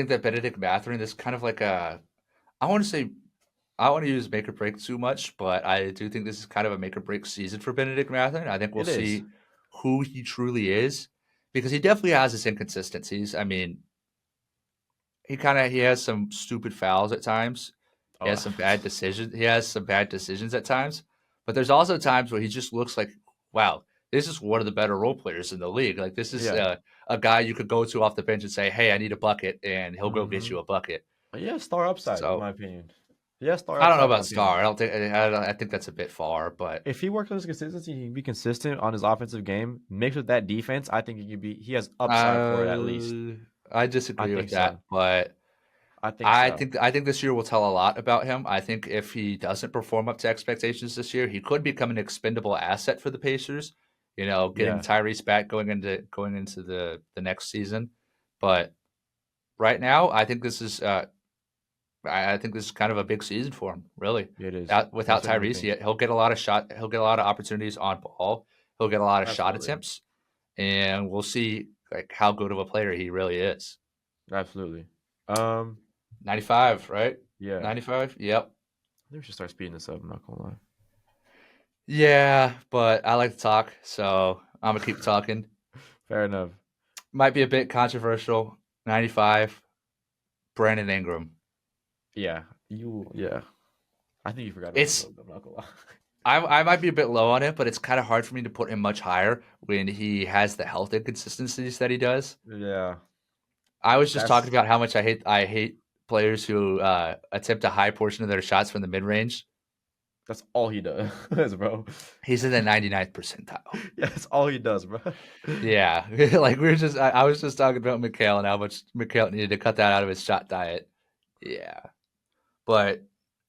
that Benedict Mathurin is kind of like a I want to say I don't want to use make or break too much, but I do think this is kind of a make or break season for Benedict Mathurin. I think we'll It is. see who he truly is because he definitely has his inconsistencies. I mean, he has some stupid fouls at times. He Oh, has some bad decisions. He has some bad decisions at times, but there's also times where he just looks like, wow, this is one of the better role players in the league. Like this is yeah. a guy you could go to off the bench and say, hey, I need a bucket, and he'll go get Mm-hmm. you a bucket. Yeah, star upside, in So my opinion. Yeah, star I don't know upside, in my about opinion. Star. I think that's a bit far, but If he works on his consistency, he can be consistent on his offensive game. Mixed with that defense, I think he has upside for it at least. uh, I I disagree with think that. so. But I think I so. think I think this year will tell a lot about him. I think if he doesn't perform up to expectations this year, he could become an expendable asset for the Pacers. Getting Yeah, Tyrese back going into the next season. But right now, I think this is kind of a big season for him. Really, it is. I Without certainly Tyrese, think. he'll get a lot of shot. He'll get a lot of opportunities on ball. He'll get a lot of shot Absolutely. attempts, and we'll see like how good of a player he really is. Absolutely. Um, 95, right? yeah. 95. Yep. think we should start speeding this up. I'm not gonna lie. Yeah, but I like to talk, so I'm gonna keep talking. Fair enough. Might be a bit controversial. 95, Brandon Ingram. Yeah, yeah. I think you forgot about him a It's little bit. I'm not gonna lie. I might be a bit low on it, but it's kind of hard for me to put him much higher when he has the health inconsistencies that he does. Yeah, I was just talking that's about how much I hate players who attempt a high portion of their shots from the mid range. that's all he does, bro. He's in the 99th percentile. Yeah, that's all he does, bro. Yeah, like I was just talking about Mikhail and how much Mikhail needed to cut that out of his shot diet. Yeah, but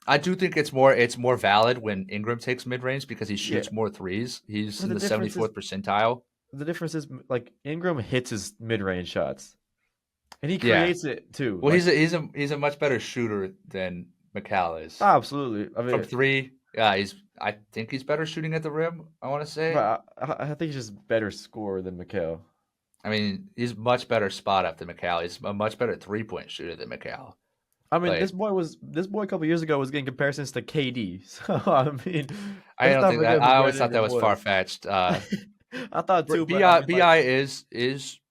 I do think it's more valid when Ingram takes mid range because he Yeah, shoots more threes. He's but in the 74th percentile. the difference is like Ingram hits his mid range shots, and he Yeah, creates it too. well, Like he's a much better shooter than Mikhail is absolutely. I from mean, three. Yeah, I think he's better shooting at the rim. I want to say. but I think he's just better scorer than Mikhail. I mean, he's much better spot up than Mikhail. He's a much better 3-point shooter than Mikhail. I mean, Like, this boy a couple years ago was getting comparisons to KD. So I mean, I let's don't not think that. forget who I always Brandon thought that Ingram was far was. fetched. I thought too, but I mean, like, Bi is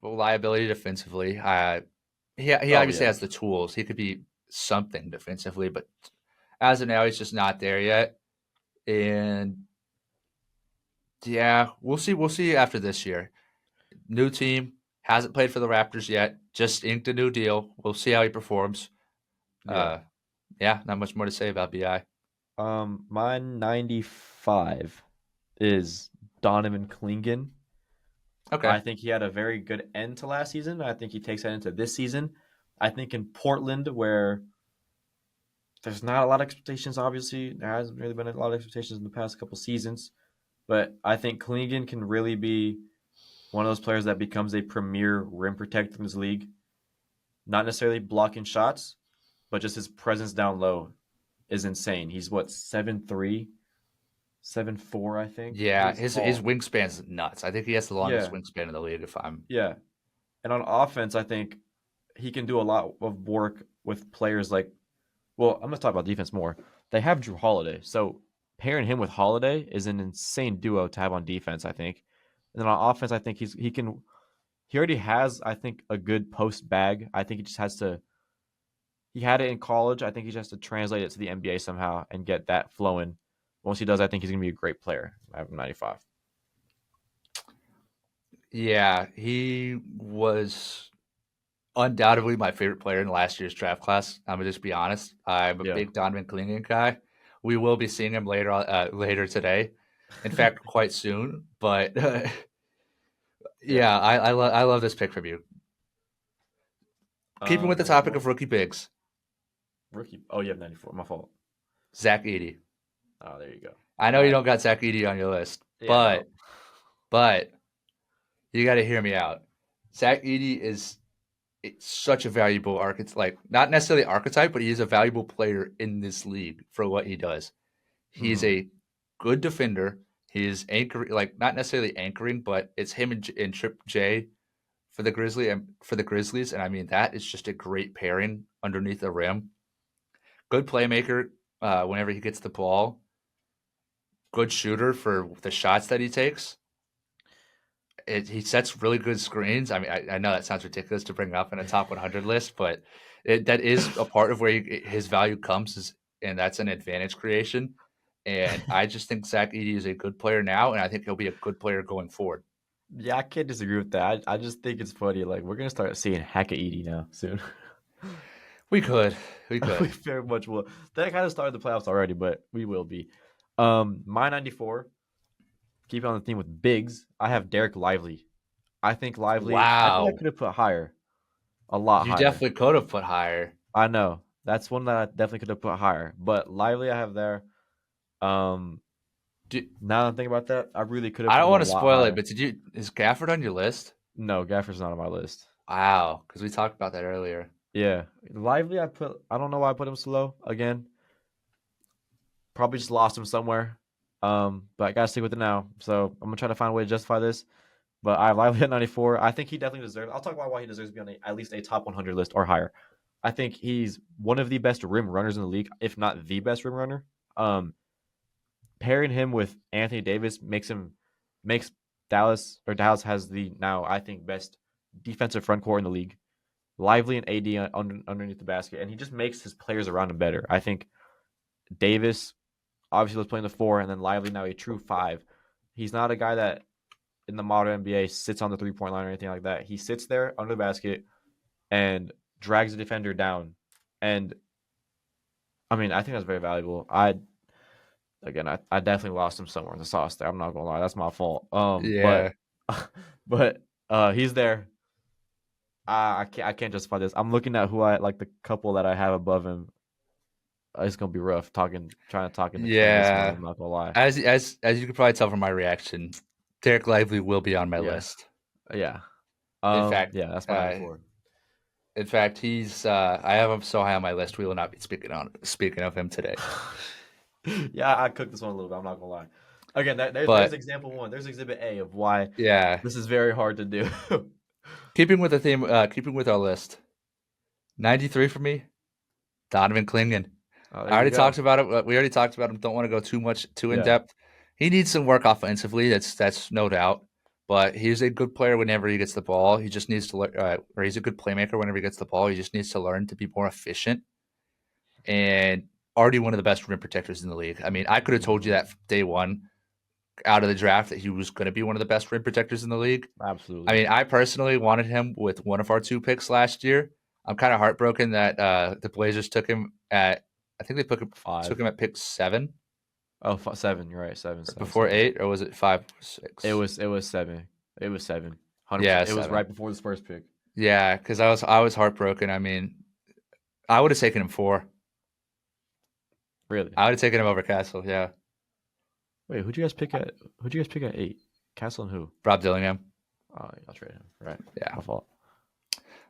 a liability defensively. He oh obviously yeah, has the tools. He could be something defensively, but as of now, he's just not there yet. And yeah, we'll see. We'll see after this year. New team, hasn't played for the Raptors yet. Just inked a new deal. We'll see how he performs. yeah. Uh, yeah, not much more to say about Bi. My 95 is Donovan Clingan. Okay. I think he had a very good end to last season. I think he takes that into this season. I think in Portland, where there's not a lot of expectations, obviously, there hasn't really been a lot of expectations in the past couple seasons. But I think Clingan can really be one of those players that becomes a premier rim protector in this league. Not necessarily blocking shots, but just his presence down low is insane. He's what, 7'3", 7'4", I think. Yeah, He's his tall. wingspan's nuts. I think he has the longest Yeah, wingspan in the league. If I'm yeah. And on offense, I think he can do a lot of work with players like, well, I'm going to talk about defense more. They have Drew Holiday. So pairing him with Holiday is an insane duo to have on defense, I think. And then on offense, I think he already has, I think, a good post bag. I think he just has to, he had it in college. I think he just has to translate it to the NBA somehow and get that flowing. Once he does, I think he's going to be a great player. I have 95. Yeah, he was undoubtedly my favorite player in last year's draft class. I'm gonna just be honest. I'm a Yeah. big Donovan Clingan guy. We will be seeing him later today. In fact, quite soon. But Yeah. yeah, I love this pick from you. Keeping with the You have topic more? of rookie bigs, Rookie. Oh, you have 94. My fault. Zach Edey. Oh, there you go. I know All you right. don't got Zach Edey on your list, Yeah, no. but you got to hear me out. Zach Edey is it's such a valuable archetype, like not necessarily archetype, but he is a valuable player in this league for what he does. He's Mm-hmm. a good defender. He is anchoring, like not necessarily anchoring, but it's him and Trip J for the Grizzlies, and I mean that is just a great pairing underneath the rim. Good playmaker whenever he gets the ball. Good shooter for the shots that he takes. He sets really good screens. I mean, I know that sounds ridiculous to bring up in a top 100 list, but that is a part of where his value comes, and that's an advantage creation. And I just think Zach Edey is a good player now, and I think he'll be a good player going forward. Yeah, I can't disagree with that. I just think it's funny. Like we're gonna start seeing Hackett Edie now soon. We could, we We could. very much will. That kind of started the playoffs already, but we will be. My 94. Keep on the theme with bigs. I have Derek Lively. I think Lively. I think I Wow, could have put higher, a lot you higher. definitely could have put higher. I know that's one that I definitely could have put higher, but Lively I have there. Um, Do, Now that I'm thinking about that, I really could have I put don't him a want to lot spoil it, higher. but is Gafford on your list? No, Gafford's not on my list. Wow, because we talked about that earlier. Yeah, Lively. I don't know why I put him so low again. Probably just lost him somewhere. But I gotta stick with it now. So I'm gonna try to find a way to justify this. But I have Lively at 94. I think he definitely deserves. I'll talk about why he deserves to be on at least a top 100 list or higher. I think he's one of the best rim runners in the league, if not the best rim runner. Um, Pairing him with Anthony Davis makes Dallas has the now I think best defensive front court in the league. Lively and AD underneath the basket, and he just makes his players around him better. I think Davis obviously was playing the four, and then Lively now a true five. He's not a guy that in the modern NBA sits on the 3 point line or anything like that. He sits there under the basket and drags the defender down. And I mean, I think that's very valuable. I definitely lost him somewhere in the sauce there. I'm not gonna lie, that's my fault. But Yeah. but he's there. I can't justify this. I'm looking at who I like the couple that I have above him. It's gonna be rough trying to talk into turn this one. Yeah. I'm not gonna lie. As you can probably tell from my reaction, Derek Lively will be on my Yeah, list. yeah, In fact, yeah. That's my uh, 94. he's I have him so high on my list. We will not be speaking of him today. Yeah, I cooked this one a little bit. I'm not gonna lie. Again, there's But example one. There's exhibit A of why yeah, this is very hard to do. keeping with the theme, keeping with our list, 93 for me, Donovan Clingan. Oh, I there you already go. talked about it. We already talked about him. Don't want to go too in Yeah, depth. He needs some work offensively. That's no doubt. But he's a good player whenever he gets the ball. He just needs to learn, or he's a good playmaker whenever he gets the ball. He just needs to learn to be more efficient. And already one of the best rim protectors in the league. I mean, I could have told you hmm that day one out of the draft that he was going to be one of the best rim protectors in the league. I absolutely. mean, I personally wanted him with one of our 2 picks last year. I'm kind of heartbroken that the Blazers took him at. I think they took Five. him at pick 7 Oh, 7. You're right. Seven, or seven, before seven. 8, or was it 5 or It 6? was it was 7. It was 7. 100%. Yeah, It was 7. right before this first pick. Yeah, because I was heartbroken. I mean, I would have taken him 4. Really? I would have taken him over Castle. Yeah, Wait, who'd you guys pick at 8? Castle and who? Rob Dillingham. Oh, I'll trade him. Right. Yeah, My fault.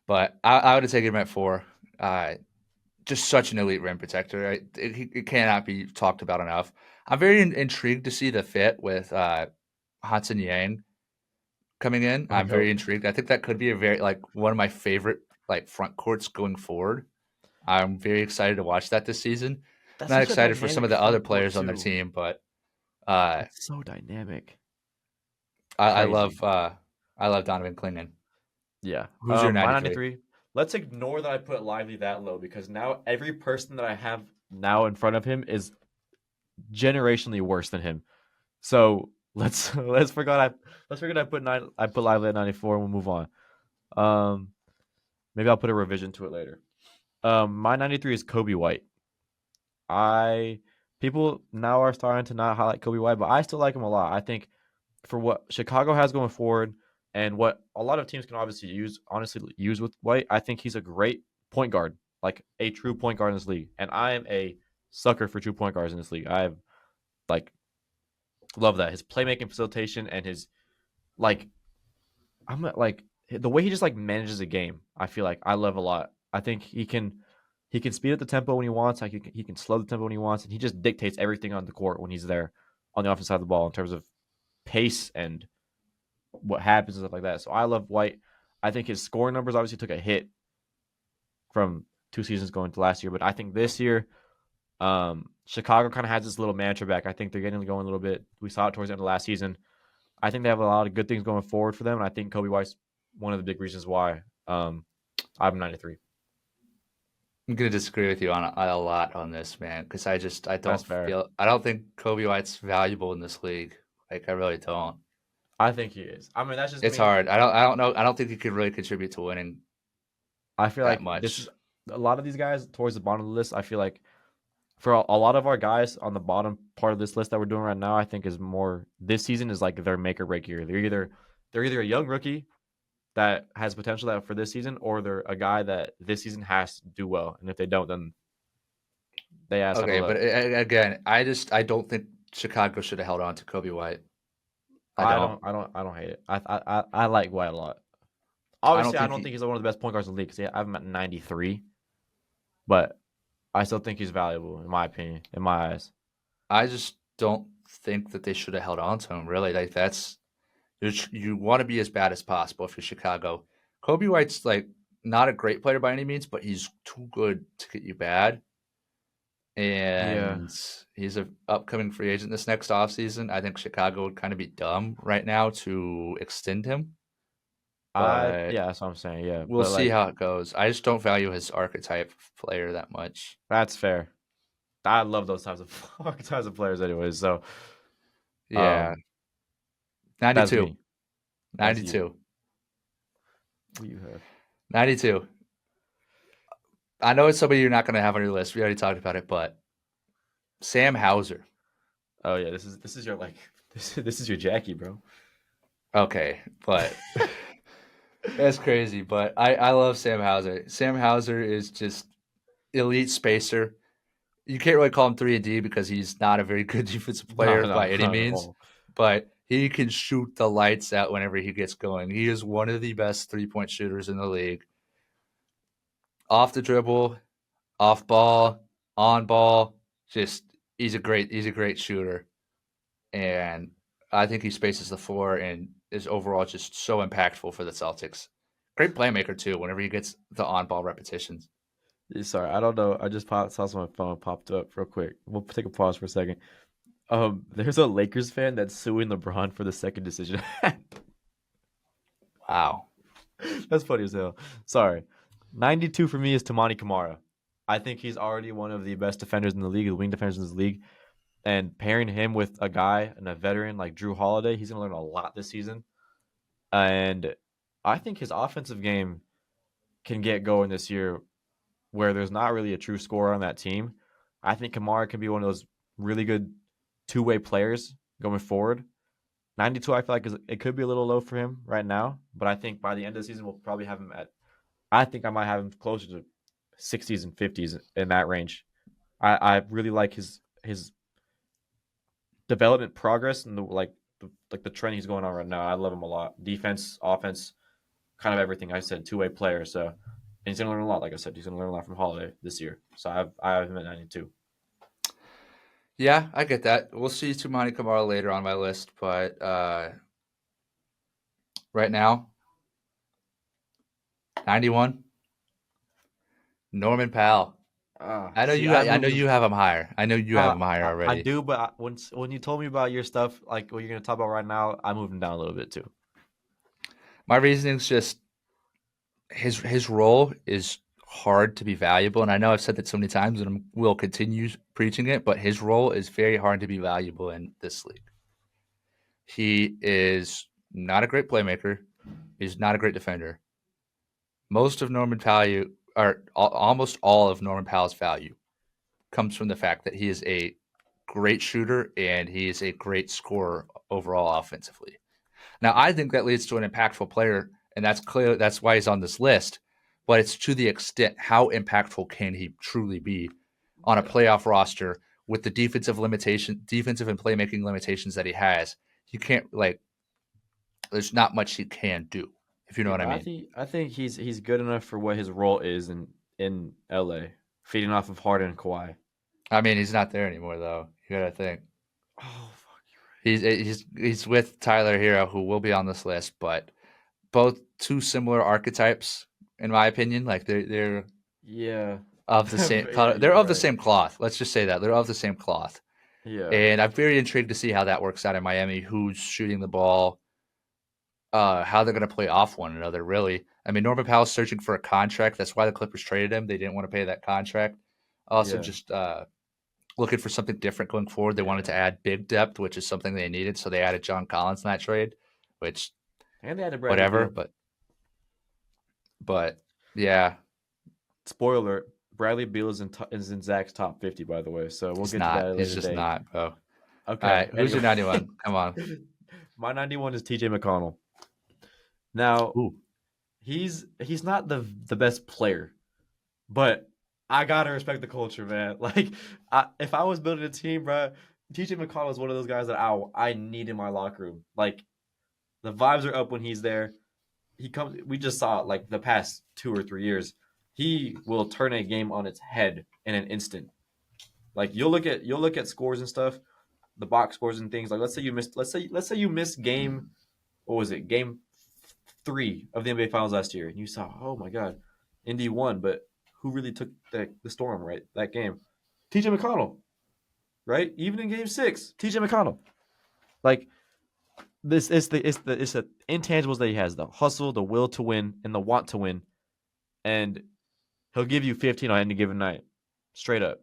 but I would have taken him at 4. Just such an elite rim protector. It cannot be talked about enough. I'm very intrigued to see the fit with Hansen Yang coming in. I I'm very know. intrigued. I think that could be a very like one of my favorite like front courts going forward. I'm very excited to watch that this season. That's Not such a excited for some dynamic of the other front court players on their too. team, but uh, It's so dynamic. I Crazy. love Donovan Clingan. Yeah. Who's your My 93? 93. Let's ignore that I put Lively that low because now every person that I have now in front of him is generationally worse than him. So let's forget I put Lively at 94 and we'll move on. Um Maybe I'll put a revision to it later. My 93 is Kobe White. I People now are starting to not highlight Kobe White, but I still like him a lot. I think for what Chicago has going forward and what a lot of teams can obviously use with White, I think he's a great point guard, like a true point guard in this league. And I am a sucker for true point guards in this league. I've like love that his playmaking, facilitation, and his like like the way he just like manages a game. I feel like I love a lot. I think he can speed up the tempo when he wants. Like he can slow the tempo when he wants, and he just dictates everything on the court when he's there on the offensive side of the ball in terms of pace and what happens and stuff like that. So I love White. I think his scoring numbers obviously took a hit from 2 seasons going to last year, but I think this year, Chicago kind of has this little mantra back. I think they're getting going a little bit. We saw it towards the end of last season. I think they have a lot of good things going forward for them, and I think Kobe White's one of the big reasons why. I'm 93. I'm gonna disagree with you on a lot on this, man, because That's fair. I don't think Kobe White's valuable in this league. Like I really don't. I think he is. I mean, that's just It's me. hard. I don't know. I don't think he could really contribute to winning I feel that like this is much. a lot of these guys towards the bottom of the list. I feel like for a lot of our guys on the bottom part of this list that we're doing right now, I think is more this season is like their make or break year. They're either a young rookie that has potential that for this season, or they're a guy that this season has to do well. And if they don't, then they ask out of Okay, but luck. again, I don't think Chicago should have held on to Kobe White. I I don't. don't, I don't, I don't hate it. I like White a lot. I don't Obviously, I think don't think he's one of the best point guards in the league because I have him at 93, but I still think he's valuable in my opinion, in my eyes. I just don't think that they should have held on to him. Really, like you want to be as bad as possible if you're Chicago. Kobe White's like not a great player by any means, but he's too good to get you bad. Yeah, and he's an upcoming free agent this next offseason. I think Chicago would kind of be dumb right now to extend him, but yeah, that's what I'm saying. Yeah, we'll but see like how it goes. I just don't value his archetype player that much. that's fair. I love those types of types of players, anyways. So, Yeah, um, that's 92, me. That's you. 92, Who you have? 92. I know it's somebody you're not going to have on your list. We already talked about it, but Sam Hauser. Oh yeah, this is your like this is your Jackie, bro. Okay, but that's crazy. But I love Sam Hauser. Sam Hauser is just elite spacer. You can't really call him 3 and D because he's not a very good defensive No, player no, by any not at means, all. but he can shoot the lights out whenever he gets going. He is one of the best 3-point shooters in the league. Off the dribble, off ball, on ball, just he's a great shooter. And I think he spaces the floor and is overall just so impactful for the Celtics. Great playmaker too. Whenever he gets the on-ball repetitions. Sorry, I don't know. I just saw my phone popped up real quick. We'll take a pause for a second. There's a Lakers fan that's suing LeBron for the second decision. Wow. That's funny as hell. Sorry. 92 for me is Tamani Kamara. I think he's already one of the best defenders in the league, the wing defenders in this league. And pairing him with a guy and a veteran like Drew Holiday, he's going to learn a lot this season. And I think his offensive game can get going this year where there's not really a true scorer on that team. I think Kamara can be one of those really good two-way players going forward. 92, I feel like it could be a little low for him right now, but I think by the end of the season, we'll probably have him at, I think I might have him closer to 60s and 50s in that range. I really like his development progress and the trend he's going on right now. I love him a lot. Defense, offense, kind of everything. I said two-way player, so and he's gonna learn a lot. Like I said, he's gonna learn a lot from Holiday this year. So I have him at 92. Yeah, I get that. We'll see Tumani Kamara later on my list, but right now, 91, Norman Powell. I know See, you. I I know moved him. you have him higher. I know you have him higher I already. do, but when you told me about your stuff, like what you're gonna talk about right now, I moved him down a little bit too. My reasoning's just his role is hard to be valuable, and I know I've said that so many times, and I will continue preaching it. But his role is very hard to be valuable in this league. He is not a great playmaker. He's not a great defender. Most of Norman Powell, or almost all of Norman Powell's value, comes from the fact that he is a great shooter and he is a great scorer overall offensively. Now, I think that leads to an impactful player, and that's clear. That's why he's on this list. But it's to the extent how impactful can he truly be on a Yeah, playoff roster with the defensive and playmaking limitations that he has. He can't like. There's not much he can do, if you know yeah, what I but mean. I think he's good enough for what his role is in LA, feeding off of Harden and Kawhi. I mean, he's not there anymore, though. You gotta think Oh fuck, he's with Tyler Hero, who will be on this list, but both two similar archetypes, in my opinion. Like they're you're right. of the same Yeah, yeah, they're you're of the right. same cloth. Let's just say that they're of the same cloth. Yeah, And I'm very intrigued to see how that works out in Miami. Who's shooting the ball? How they're going to play off one another? Really, I mean, Norman Powell's searching for a contract. That's why the Clippers traded him. They didn't want to pay that contract. Also, yeah, just looking for something different going forward. They wanted yeah. to add big depth, which is something they needed. So they added John Collins in that trade, which And they had a Bradley whatever. Beal. But yeah, Spoiler: Bradley Beal is in Zach's top 50, by the way. So we'll he's get to that not. at a He's later just date. not, bro. All Okay. right, who's your Anyway, 91? Come on. my 91 is TJ McConnell. Now Ooh, he's not the best player, but I gotta respect the culture, man. Like, if I was building a team, bro, TJ McConnell is one of those guys that I need in my locker room. Like, the vibes are up when he's there. He comes. We just saw it like the past 2 or 3 years. He will turn a game on its head in an instant. Like you'll look at scores and stuff, the box scores and things. Like let's say you missed game, what was it, game 3 of the NBA Finals last year, and you saw, oh my god, Indy won, but who really took the storm right that game? TJ McConnell, right? Even in Game 6, TJ McConnell. Like this is the intangibles that he has: the hustle, the will to win, and the want to win. And he'll give you 15 on any given night, straight up.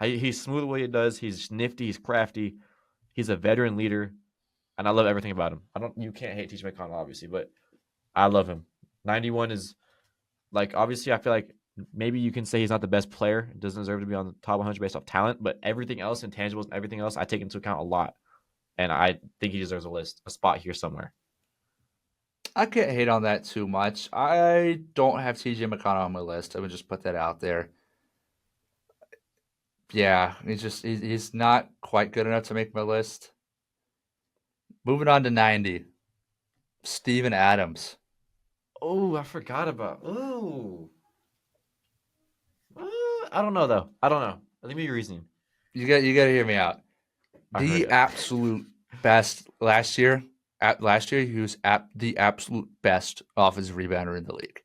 He's smooth the way he does. He's nifty. He's crafty. He's a veteran leader, and I love everything about him. You can't hate TJ McConnell, obviously, but I love him. 91 is like, obviously, I feel like maybe you can say he's not the best player, doesn't deserve to be on the top 100 based off talent, but everything else, intangibles, and everything else, I take into account a lot, and I think he deserves a spot here somewhere. I can't hate on that too much. I don't have TJ McConnell on my list. I would just put that out there. Yeah, he's not quite good enough to make my list. Moving on to 90, Steven Adams. Oh, I forgot about. I don't know though. I don't know. Let me reasoning. You got to hear me out. I heard The it. absolute best last year. Last year, he was the absolute best offensive rebounder in the league.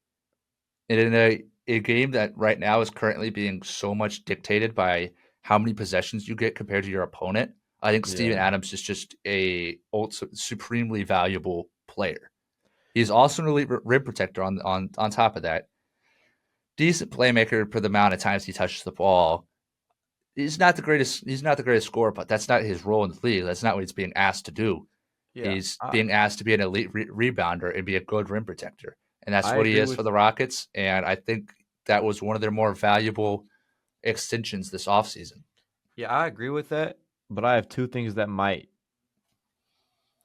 And in a game that right now is currently being so much dictated by how many possessions you get compared to your opponent, I think Steven Yeah. Adams is just a supremely valuable player. He's also an elite rim protector on top of that. Decent playmaker for the amount of times he touches the ball. He's not the greatest. He's not the greatest scorer, but that's not his role in the league. That's not what he's being asked to do. Yeah. He's being asked to be an elite rebounder and be a good rim protector, and that's I what he agree is with. for the Rockets. And I think that was one of their more valuable extensions this offseason. Yeah, I agree with that. But I have two things that might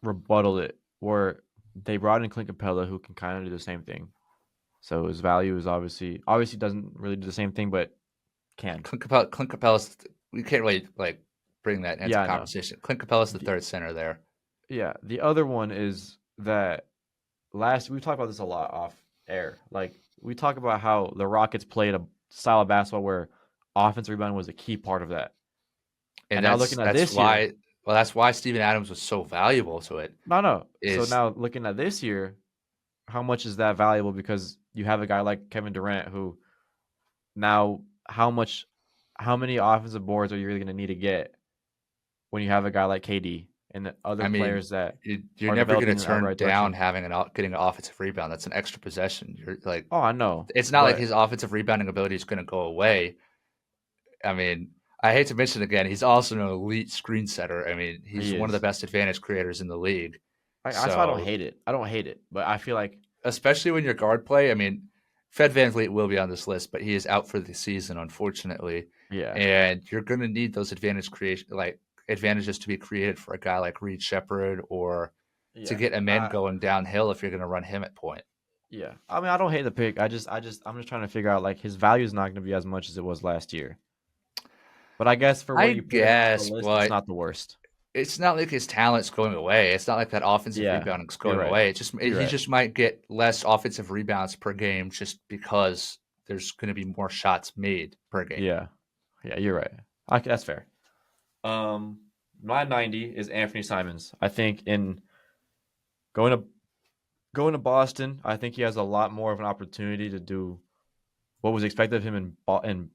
rebuttal it. Where they brought in Clint Capella, who can kind of do the same thing. So his value is obviously doesn't really do the same thing, but can. Clint Capella's. We can't really bring that into Yeah, I know. conversation. Clint Capella's the The, third center there. yeah, the other one is that we talked about this a lot off air. Like we talk about how the Rockets played a style of basketball where offensive rebounding was a key part of that. And And now looking at that's this year, why that's why Steven Adams was so valuable to it. no. So Is now looking at this year, how much is that valuable? Because you have a guy like Kevin Durant who now how many offensive boards are you really going to need to get when you have a guy like KD and the other I mean, players that you're are never going developing to in the turn right down direction? getting an offensive rebound. That's an extra possession. You're like, Oh, I know, it's not like but his offensive rebounding ability is going to go away. I mean, I hate to mention again, he's also an elite screen setter. I mean, he's he one of the is. best advantage creators in the league. That's why I don't So, hate it. I don't hate it, but I feel like especially when you're guard play, I mean, Fred VanVleet will be on this list, but he is out for the season, unfortunately. yeah, And you're going to need those advantages to be created for a guy like Reed Shepard or to yeah, get a man going downhill if you're going to run him at point. yeah. I mean, I don't hate the pick. I'm just trying to figure out like his value is not going to be as much as it was last year. But I guess for I where you put him on the guess, list, it's but not the worst. it's not like his talent's going away. It's not like that offensive Yeah, rebounding's you're going right. away. You're He right. just might get less offensive rebounds per game just because there's going to be more shots made per game. Yeah, yeah, you're right. That's fair. Um, my 90 is Anthony Simons. I think in going to going to Boston, I think he has a lot more of an opportunity to do what was expected of him in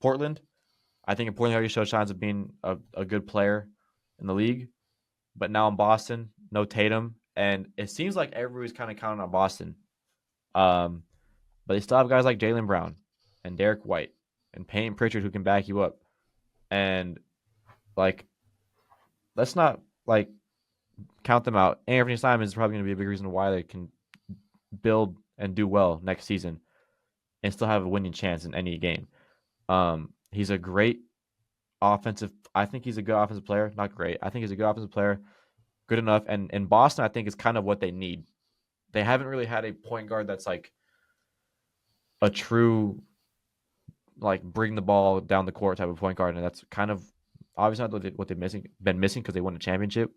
Portland. I think in Portland he already showed signs of being a good player in the league, but now in Boston, no Tatum, and it seems like everybody's kind of counting on Boston. Um, but they still have guys like Jalen Brown and Derek White and Payne Pritchard who can back you up. And like, let's not like count them out. Anthony Simons is probably going to be a big reason why they can build and do well next season and still have a winning chance in any game. He's a great offensive. I think he's a good offensive player. Not great. I think he's a good offensive player. Good enough. And in Boston, I think is kind of what they need. They haven't really had a point guard that's like a true like bring the ball down the court type of point guard, and that's kind of obviously not what they've been missing because they won a championship.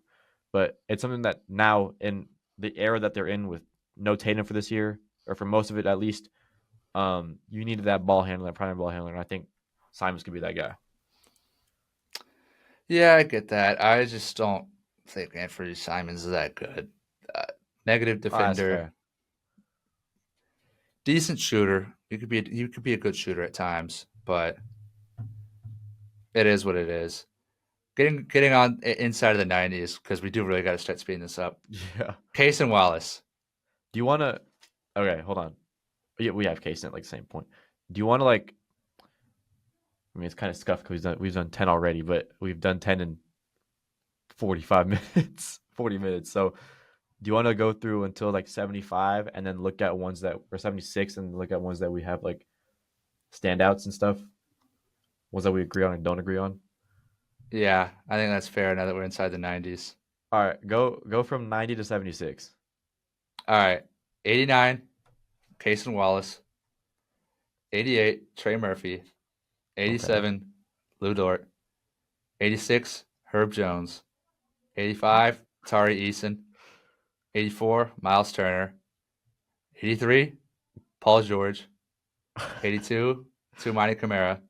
But it's something that now in the era that they're in with no Tatum for this year or for most of it at least, you needed that ball handler, primary ball handler, and I think Simons could be that guy. Yeah, I get that. I just don't think Anthony Simons is that good. Uh, Negative Oh, that's defender, fair. decent shooter. You could be a good shooter at times, but It is what it is. Getting on inside of the 90s because we do really got to start speeding this up. Yeah. Case and Wallace. Do you want to? Okay, hold on. Yeah, we have Case at like the same point. Do you want to like? I mean, it's kind of scuffed because we've done 10 already, but we've done 10 in 45 minutes, 40 minutes. So, do you want to go through until like 75 and then look at ones that or 76 and look at ones that we have like standouts and stuff? Ones that we agree on and don't agree on? Yeah, I think that's fair now that we're inside the 90s. All right, go from 90 to 76. All right. 89, Case and Wallace. 88, Trey Murphy. Okay. 87, Lou Dort. 86, Herb Jones. 85, Tari Eason. 84, Miles Turner. 83, Paul George. 82, Tumani Kamara.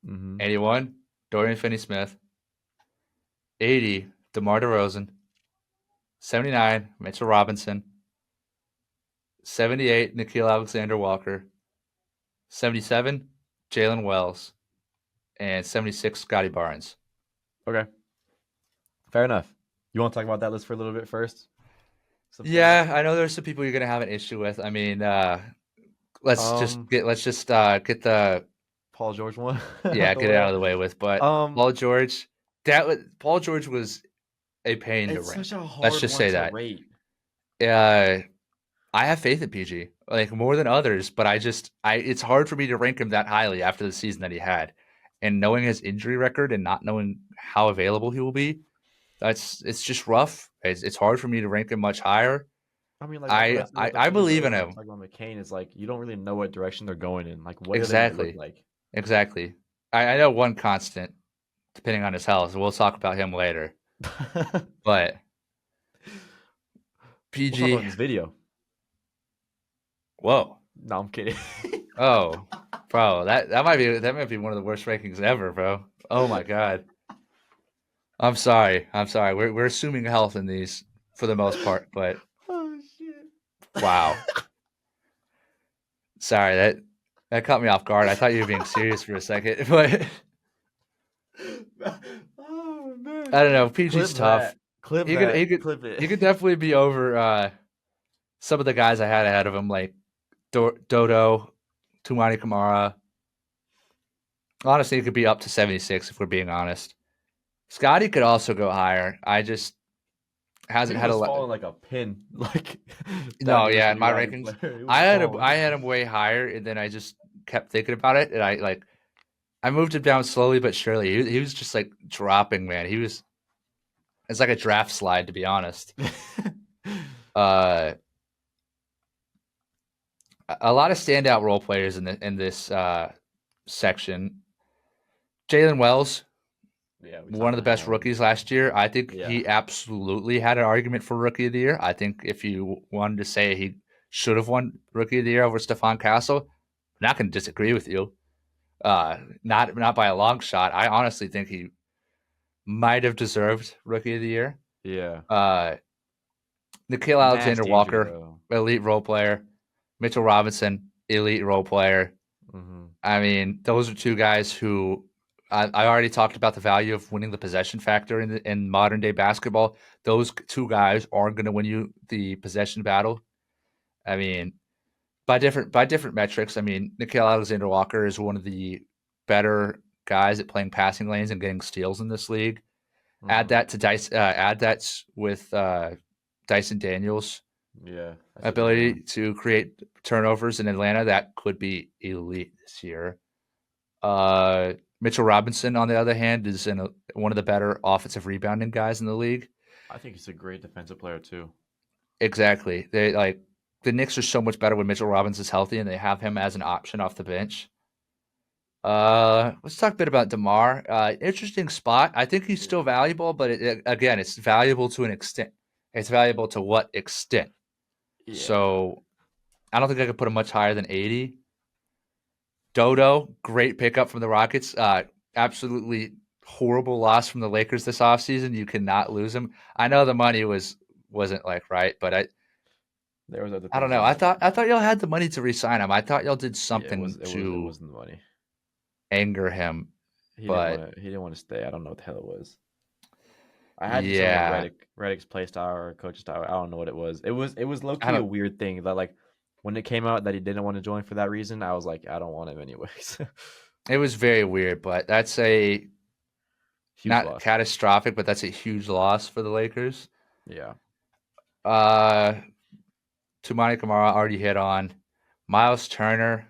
Mm-hmm. 81, Dorian Finney-Smith. 80, DeMar DeRozan. 79, Mitchell Robinson. 78, Nickeil Alexander-Walker. 77, Jalen Wells. And 76, Scotty Barnes. Okay. Fair enough. You want to talk about that list for a little bit first? Some standouts? Yeah, I know there's some people you're gonna have an issue with. I mean, let's just Um, get the Paul George one yeah, out the get it out way. of the way with. But Um, Paul George was a pain to it's such rank. a Let's hard just one say to that. rate. Uh, I have faith in PG, like more than others, but it's hard for me to rank him that highly after the season that he had, and knowing his injury record and not knowing how available he will be, it's just rough. It's hard for me to rank him much higher. I mean, like what I said about the I Kings believe earlier in when we him. talked about McCain is like you don't really know what direction they're going in. Like, what are they going to look Exactly. like? Exactly. I know one constant, depending on his health. We'll talk about him later. But We'll talk about PG, this video. whoa, No, I'm kidding. oh, bro, that might be one of the worst rankings ever, bro. Oh my god. I'm sorry. I'm sorry. We're assuming health in these for the most part, but Oh shit! wow. Sorry that caught me off guard. I thought you were being serious for a second, but Oh man! I don't know. PG's Clip tough. that. Clip He could he that. could Clip it. he could definitely be over some of the guys I had ahead of him, like Dodo, Tumani Kamara. Honestly, it could be up to 76 if we're being honest. Scotty could also go higher. I just hasn't He had a was lot. falling like a pin. Like that No, yeah, University in of my Miami rankings, player. He was I falling. had him way higher, and then I just kept thinking about it, and I moved him down slowly but surely. He was just like dropping, man. It's like a draft slide, to be honest. Uh, a lot of standout role players in this section. Jalen Wells, Yeah, we one talked of the about him best already. rookies last year. I think Yeah. he absolutely had an argument for Rookie of the Year. I think if you wanted to say he should have won Rookie of the Year over Stephon Castle, I'm not going to disagree with you. Not by a long shot. I honestly think he might have deserved Rookie of the Year. Yeah. Uh, Nickeil Nasty injury Alexander-Walker, though. elite role player. Mitchell Robinson, elite role player. Hmm. I mean, those are two guys who I already talked about the value of winning the possession factor in modern day basketball. Those two guys are going to win you the possession battle. I mean, by different metrics. I mean, Nickeil Alexander Walker is one of the better guys at playing passing lanes and getting steals in this league. Add Hmm. that to add that with Dyson Daniels' Yeah, that's a big ability one. to create turnovers in Atlanta. That could be elite this year. Mitchell Robinson, on the other hand, is one of the better offensive rebounding guys in the league. I think he's a great defensive player too. Exactly. The Knicks are so much better when Mitchell Robinson's healthy and they have him as an option off the bench. Let's talk a bit about DeMar. Interesting spot. I think he's still Yeah. valuable, but again, it's valuable to an extent. It's valuable to what extent? Yeah. So I don't think I could put him much higher than 80. Dodo, great pickup from the Rockets. Absolutely horrible loss from the Lakers this offseason. You cannot lose him. I know the money wasn't like right, but There was other I don't things know. involved. I thought y'all had the money to re-sign him. I thought y'all did Yeah, something it to wasn't the money. anger him. but he didn't want to stay. I don't know what the hell it was. I had to something like yeah, Reddick's play style or coach's style. I don't know what it was. It was low I key a don't. weird thing that like when it came out that he didn't want to join for that reason. I was like, I don't want him anyways. It was very weird, but that's a Huge not loss. catastrophic, but that's a huge loss for the Lakers. Yeah. Uh, Tumani Kamara already hit on. Miles Turner,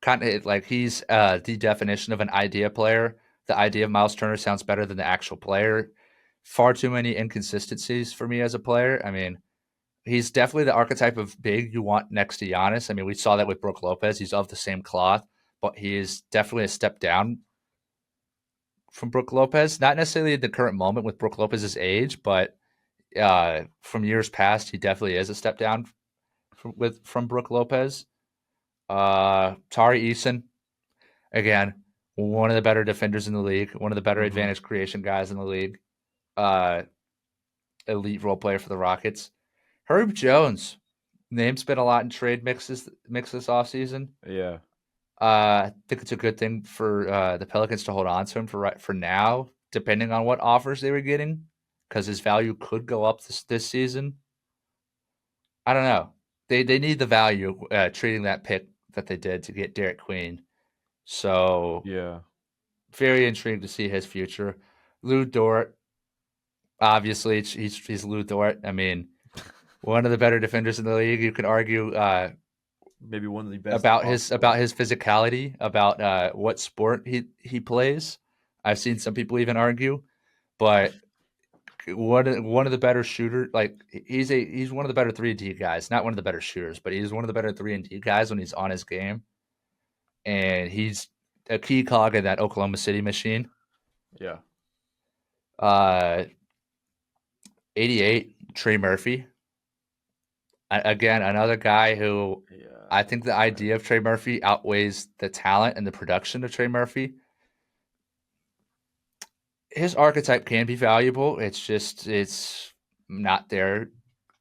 kind of like he's the definition of an idea player. The idea of Miles Turner sounds better than the actual player. Far too many inconsistencies for me as a player. I mean, he's definitely the archetype of big you want next to Giannis. I mean, we saw that with Brook Lopez. He's of the same cloth, but he is definitely a step down from Brook Lopez. Not necessarily in the current moment with Brook Lopez's age, but from years past, he definitely is a step down from Brook Lopez. Tari Eason, again, one of the better defenders in the league, one of the better Mm-hmm. advantage creation guys in the league. Uh, Elite role player for the Rockets. Herb Jones, name's been a lot in trade mix this offseason. Yeah. I think it's a good thing for the Pelicans to hold on to him for now, depending on what offers they were getting, because his value could go up this season. I don't know. They need the value trading that pick that they did to get Derek Queen. So Yeah. very intrigued to see his future. Lou Dort, obviously, he's Lou Dort. I mean, one of the better defenders in the league. You could argue Maybe one of the best about off his the board. physicality, about what sport he plays. I've seen some people even argue, but one of the better shooter. Like he's one of the better 3-and-D guys. Not one of the better shooters, but he's one of the better 3-and-D guys when he's on his game, and he's a key cog in that Oklahoma City machine. Yeah. Uh, 88, Trey Murphy. Again, another guy who Yeah. I think the idea of Trey Murphy outweighs the talent and the production of Trey Murphy. His archetype can be valuable. It's not there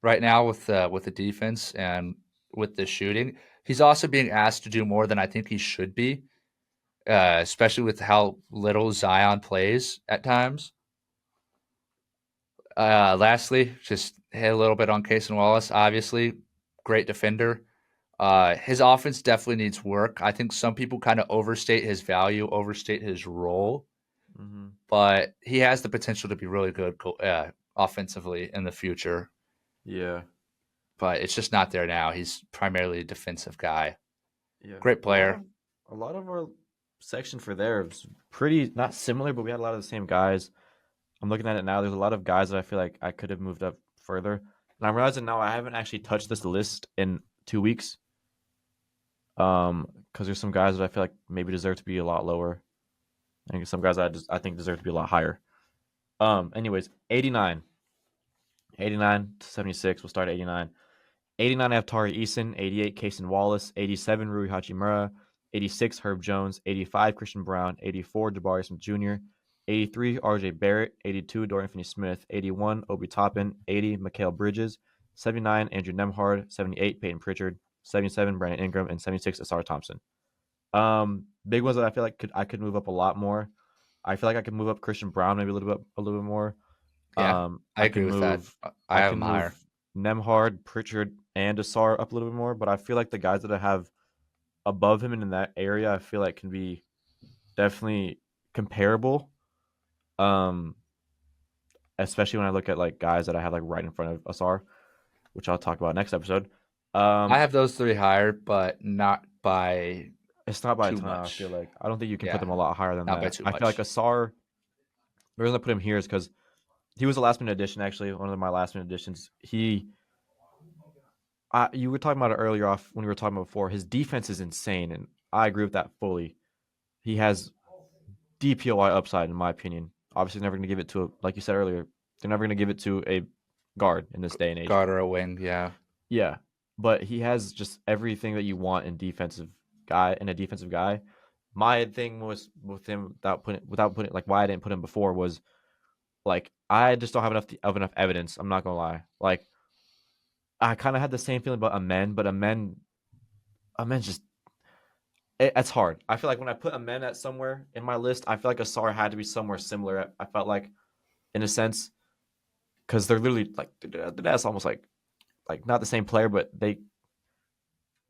right now with the defense and with the shooting. He's also being asked to do more than I think he should be, especially with how little Zion plays at times. Lastly, just hit a little bit on Cason Wallace. Obviously, great defender. His offense definitely needs work. I think some people kind of overstate his value, overstate his role, Mm-hmm. but he has the potential to be really good offensively in the future. Yeah. But it's just not there now. He's primarily a defensive guy. Yeah. Great A lot of player. a lot of our section for there was pretty not similar, but we had a lot of the same guys. I'm looking at it now. There's a lot of guys that I feel like I could have moved up further. And I'm realizing now I haven't actually touched this list in 2 weeks. Because there's some guys that I feel like maybe deserve to be a lot lower. And some guys I think deserve to be a lot higher. Anyways, 89. 89 to 76. We'll start at 89. 89, I have Tari Eason. 88, Cason Wallace. 87, Rui Hachimura. 86, Herb Jones. 85, Christian Brown. 84, Jabari Smith Jr. 83, RJ Barrett. 82, Dorian Finney-Smith. 81, Obi Toppin. 80, Mikal Bridges. 79, Andrew Nemhard. 78, Peyton Pritchard. 77, Brandon Ingram. And 76, Asar Thompson. Big ones that I feel like I could move up a lot more. I feel like I could move up Christian Brown maybe a little bit more. Yeah, I I can agree with that. move I I have can him move higher. Nemhard, Pritchard, and Asar up a little bit more, but I feel like the guys that I have above him and in that area, I feel like can be definitely comparable. Um, Especially when I look at like guys that I have like right in front of Asar, which I'll talk about next episode. I Um, have those three higher, but not by it's not by a too ton. I feel much. like I don't think you can put Yeah, them a lot higher than not by that. too I feel like much. Asar. The reason I put him here is because he was a last minute addition. Actually, one of my last minute additions. You were talking about it earlier off when we were talking about before. His defense is insane, and I agree with that fully. He has DPOI upside, in my opinion. Obviously, never going to give it to a, like you said earlier. They're never going to give it to a guard in this day and age. Guard or a wing, yeah. Yeah, but he has just everything that you want in a defensive guy. My thing was with him without putting like why I didn't put him before was like I just don't have enough evidence. I'm not gonna lie. Like I kind of had the same feeling about Amen, but Amen's just It's hard. I feel like when I put Amen at somewhere in my list, I feel like Asar had to be somewhere similar. I felt like, in a sense, because they're literally like that's almost like not the same player, but they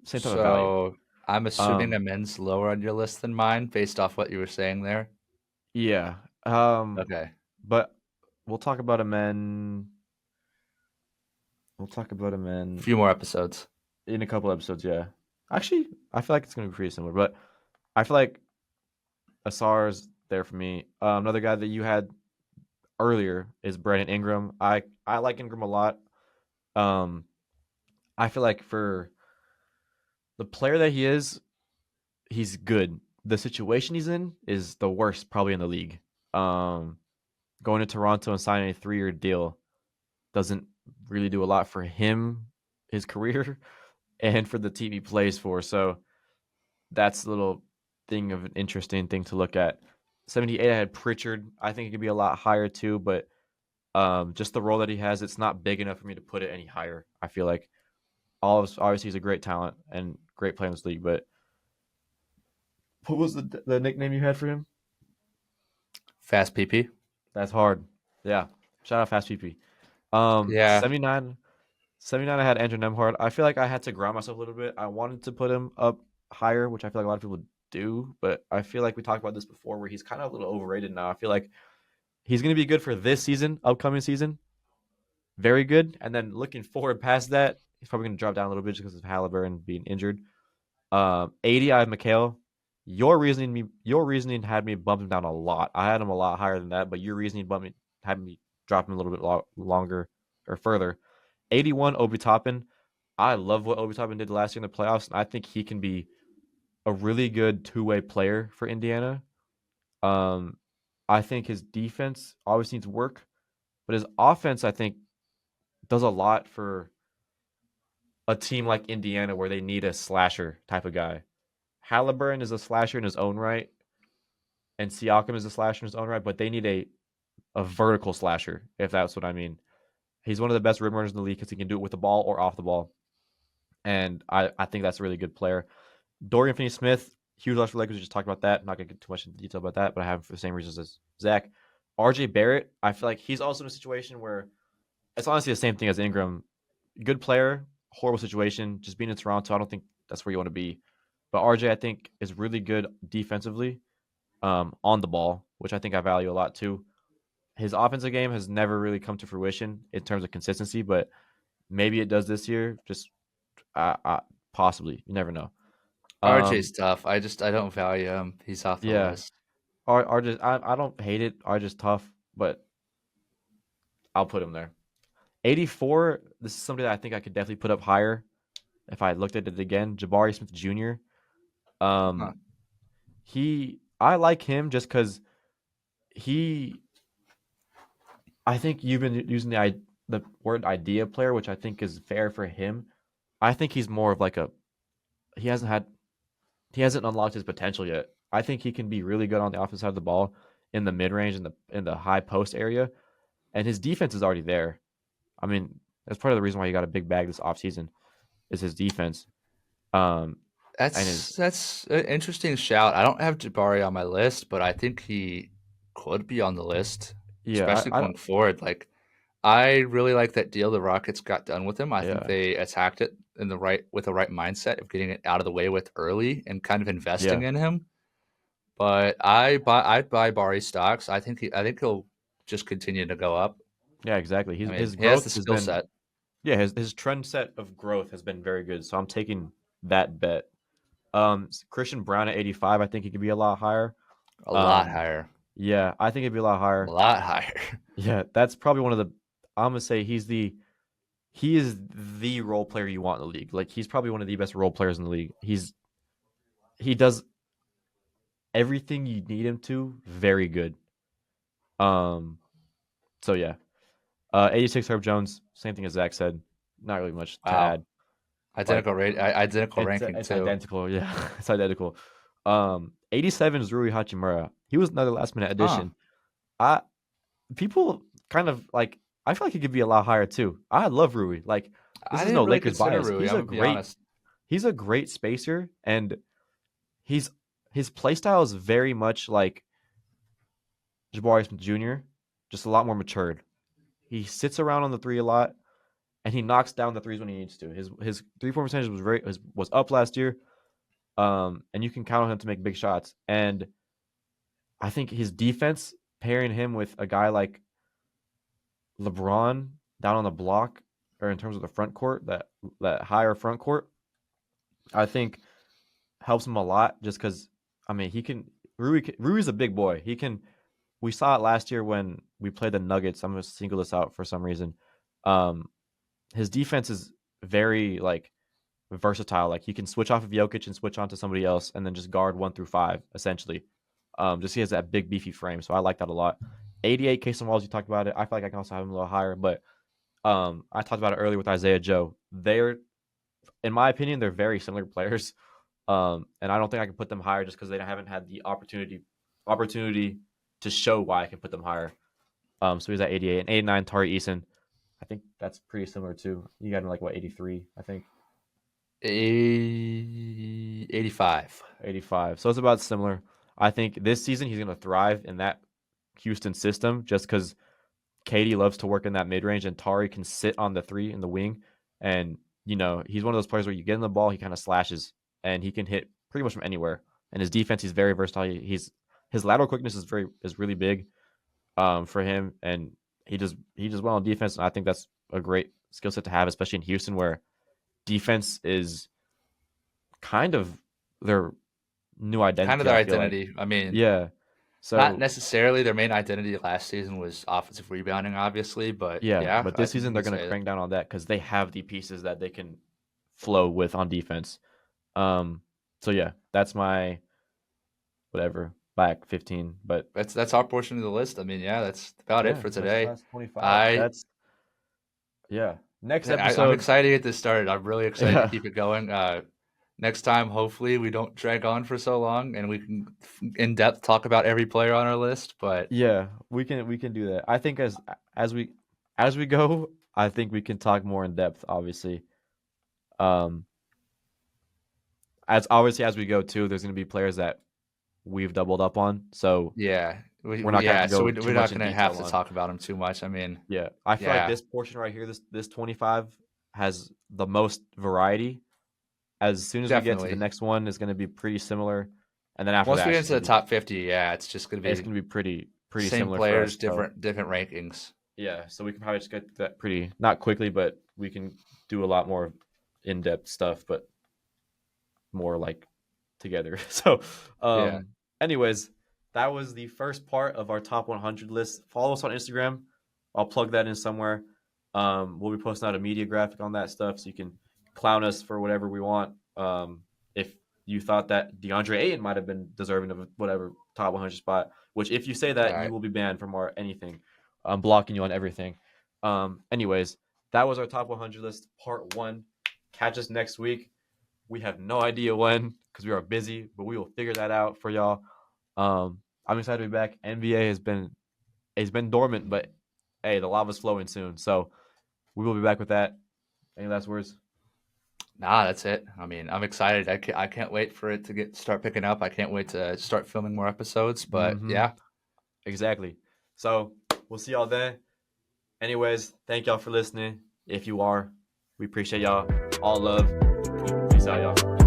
same type of value. So I'm assuming Um, Amen's lower on your list than mine based off what you were saying there. yeah. Okay. But we'll talk about Amen. We'll talk about A Amen few more episodes. in a couple episodes. Yeah. Actually, I feel like it's gonna be pretty similar, but I feel like Asar's there for me. Another guy that you had earlier is Brandon Ingram. I like Ingram a lot. Um, I feel like for the player that he is, he's good. The situation he's in is the worst probably in the league. Um, Going to Toronto and signing a 3-year deal doesn't really do a lot for him, his career, and for the team he plays for. So that's a little thing of an interesting thing to look at. 78, I had Pritchard. I think it could be a lot higher too, but just the role that he has, it's not big enough for me to put it any higher. I feel like obviously he's a great talent and great player in this league, but what was the nickname you had for him? Fast PP. That's hard. Yeah. Shout out Fast PP. Yeah. 79, 79. I had Andrew Nemhard. I feel like I had to ground myself a little bit. I wanted to put him up higher, which I feel like a lot of people do, but I feel like we talked about this before where he's kind of a little overrated now. I feel like he's going to be good for this season, upcoming season. Very good. And then looking forward past that, he's probably going to drop down a little bit just because of Halliburton being injured. 80, I have McHale. Your reasoning had me bump him down a lot. I had him a lot higher than that, but your reasoning had me drop him a little bit longer or further. 81, Obi Toppin. I love what Obi Toppin did last year in the playoffs, and I think he can be a really good two-way player for Indiana. Um, I think his defense always needs work, but his offense, I think, does a lot for a team like Indiana where they need a slasher type of guy. Halliburton is a slasher in his own right, and Siakam is a slasher in his own right, but they need a vertical slasher, if that's what I mean. He's one of the best rim runners in the league because he can do it with the ball or off the ball. And I think that's a really good player. Dorian Finney Smith, huge loss for Lakers. We just talked about that. I'm not going to get too much into detail about that, but I have him for the same reasons as Zach. RJ Barrett, I feel like he's also in a situation where it's honestly the same thing as Ingram. Good player, horrible situation. Just being in Toronto, I don't think that's where you want to be. But RJ, I think, is really good defensively on the ball, which I think I value a lot too. His offensive game has never really come to fruition in terms of consistency, but maybe it does this year. Just possibly, you never know. RJ's Um, tough. I don't value him. He's off the yeah, list. RJ, I don't hate it. RJ's tough, but I'll put him there. 84. This is somebody that I think I could definitely put up higher if I looked at it again. Jabari Smith Jr. Huh. Um, I like him just because he I think you've been using the word idea player, which I think is fair for him. I think he's more of like a he hasn't had he hasn't unlocked his potential yet. I think he can be really good on the offensive side of the ball in the mid range and the high post area, and his defense is already there. I mean, that's part of the reason why he got a big bag this offseason is his defense. Um, and his That's an interesting shout. I don't have Jabari on my list, but I think he could be on the list, yeah, especially I going forward. Like I really like that deal the Rockets got done with him. I think yeah they attacked it in the right with the right mindset of getting it out of the way with early and kind of investing yeah in him. But I'd buy Bari stocks. I think he'll just continue to go up. yeah exactly. I mean, His he has growth the has skill been set his trend set of growth has been very good. So I'm taking that bet. Christian Brown at 85, I think he could be a lot higher. a lot Um, higher. yeah, I think it'd be a lot A higher. lot higher. Yeah, that's probably one of the. I'm gonna say he is the role player you want in the league. Like he's probably one of the best role players in the league. He does everything you need him to very good. Um, so yeah, 86 Herb Jones, same thing as Zach said. Not really much to Wow. add. Like Identical ranking it's too. identical. Yeah, it's identical. 87 is Rui Hachimura. He was another last minute Huh. addition. I People kind of like I feel like he could be a lot higher too. I love Rui. Like this I is no didn't really Lakers consider bias. Rui. I'm gonna be honest. He's a great spacer and he's his play style is very much like Jabari Smith Jr., just a lot more matured. He sits around on the three a lot, and he knocks down the threes when he needs to. His 3-point percentage was up last year, and you can count on him to make big shots. And I think his defense pairing him with a guy like LeBron down on the block, or in terms of the front court, that higher front court, I think helps him a lot. Just because I mean he can Rui's a big boy. He can. We saw it last year when we played the Nuggets. I'm gonna single this out for some reason. Um, his defense is very like versatile. Like he can switch off of Jokic and switch on to somebody else, and then just guard 1 through 5 essentially. Just he has that big beefy frame, so I like that a lot. 88 Case and Walls, you talked about it. I feel like I can also have him a little higher, but I talked about it earlier with Isaiah Joe. They're, in my opinion, they're very similar players, and I don't think I can put them higher just because they haven't had the opportunity to show why I can put them higher. So he's at 88 and 89. Tari Eason, I think that's pretty similar too. You got him like what 83, I think. 85. 85. So it's about similar. I think this season he's going to thrive in that Houston system just because Katie loves to work in that mid range and Tari can sit on the three in the wing. And, he's one of those players where you get in the ball, he kind of slashes and he can hit pretty much from anywhere. And his defense, he's very versatile. His lateral quickness is really big for him. And he does well on defense. And I think that's a great skill set to have, especially in Houston where defense is kind of their new identity. Kind of their identity. Like. I mean, yeah. So not necessarily their main identity last season was offensive rebounding, obviously, but yeah. But this season they're going to crank down on that because they have the pieces that they can flow with on defense. So yeah, that's my whatever back 15. But that's our portion of the list. I mean, yeah, that's about it for today. That's 25. Next episode. I'm excited to get this started. I'm really excited to keep it going. Next time, hopefully, we don't drag on for so long, and we can in depth talk about every player on our list. But yeah, we can do that. I think as we go, I think we can talk more in depth. Obviously, as we go too, there's going to be players that we've doubled up on. So yeah, we're not going to go. We're not going to have to talk about them too much. I mean, yeah, I feel like this portion right here, this 25 has the most variety. As soon as we get to the next one, it's going to be pretty similar, and then after once that, we get into the top 50, it's just going to be pretty same similar players, for us, different rankings. Yeah, so we can probably just get that pretty not quickly, but we can do a lot more in-depth stuff, but more like together. So, anyways, that was the first part of our top 100 list. Follow us on Instagram. I'll plug that in somewhere. We'll be posting out a media graphic on that stuff, so you can clown us for whatever we want. If you thought that DeAndre Ayton might have been deserving of whatever top 100 spot, which if you say that, you will be banned from our anything. I'm blocking you on everything. Anyways, that was our top 100 list, part 1. Catch us next week. We have no idea when because we are busy, but we will figure that out for y'all. I'm excited to be back. NBA has been dormant, but hey, the lava's flowing soon, so we will be back with that. Any last words? Nah, that's it. I mean, I'm excited. I can't wait for it to start picking up. I can't wait to start filming more episodes. But yeah, exactly. So we'll see y'all then. Anyways, thank y'all for listening. If you are, we appreciate y'all. All love. Peace out, y'all.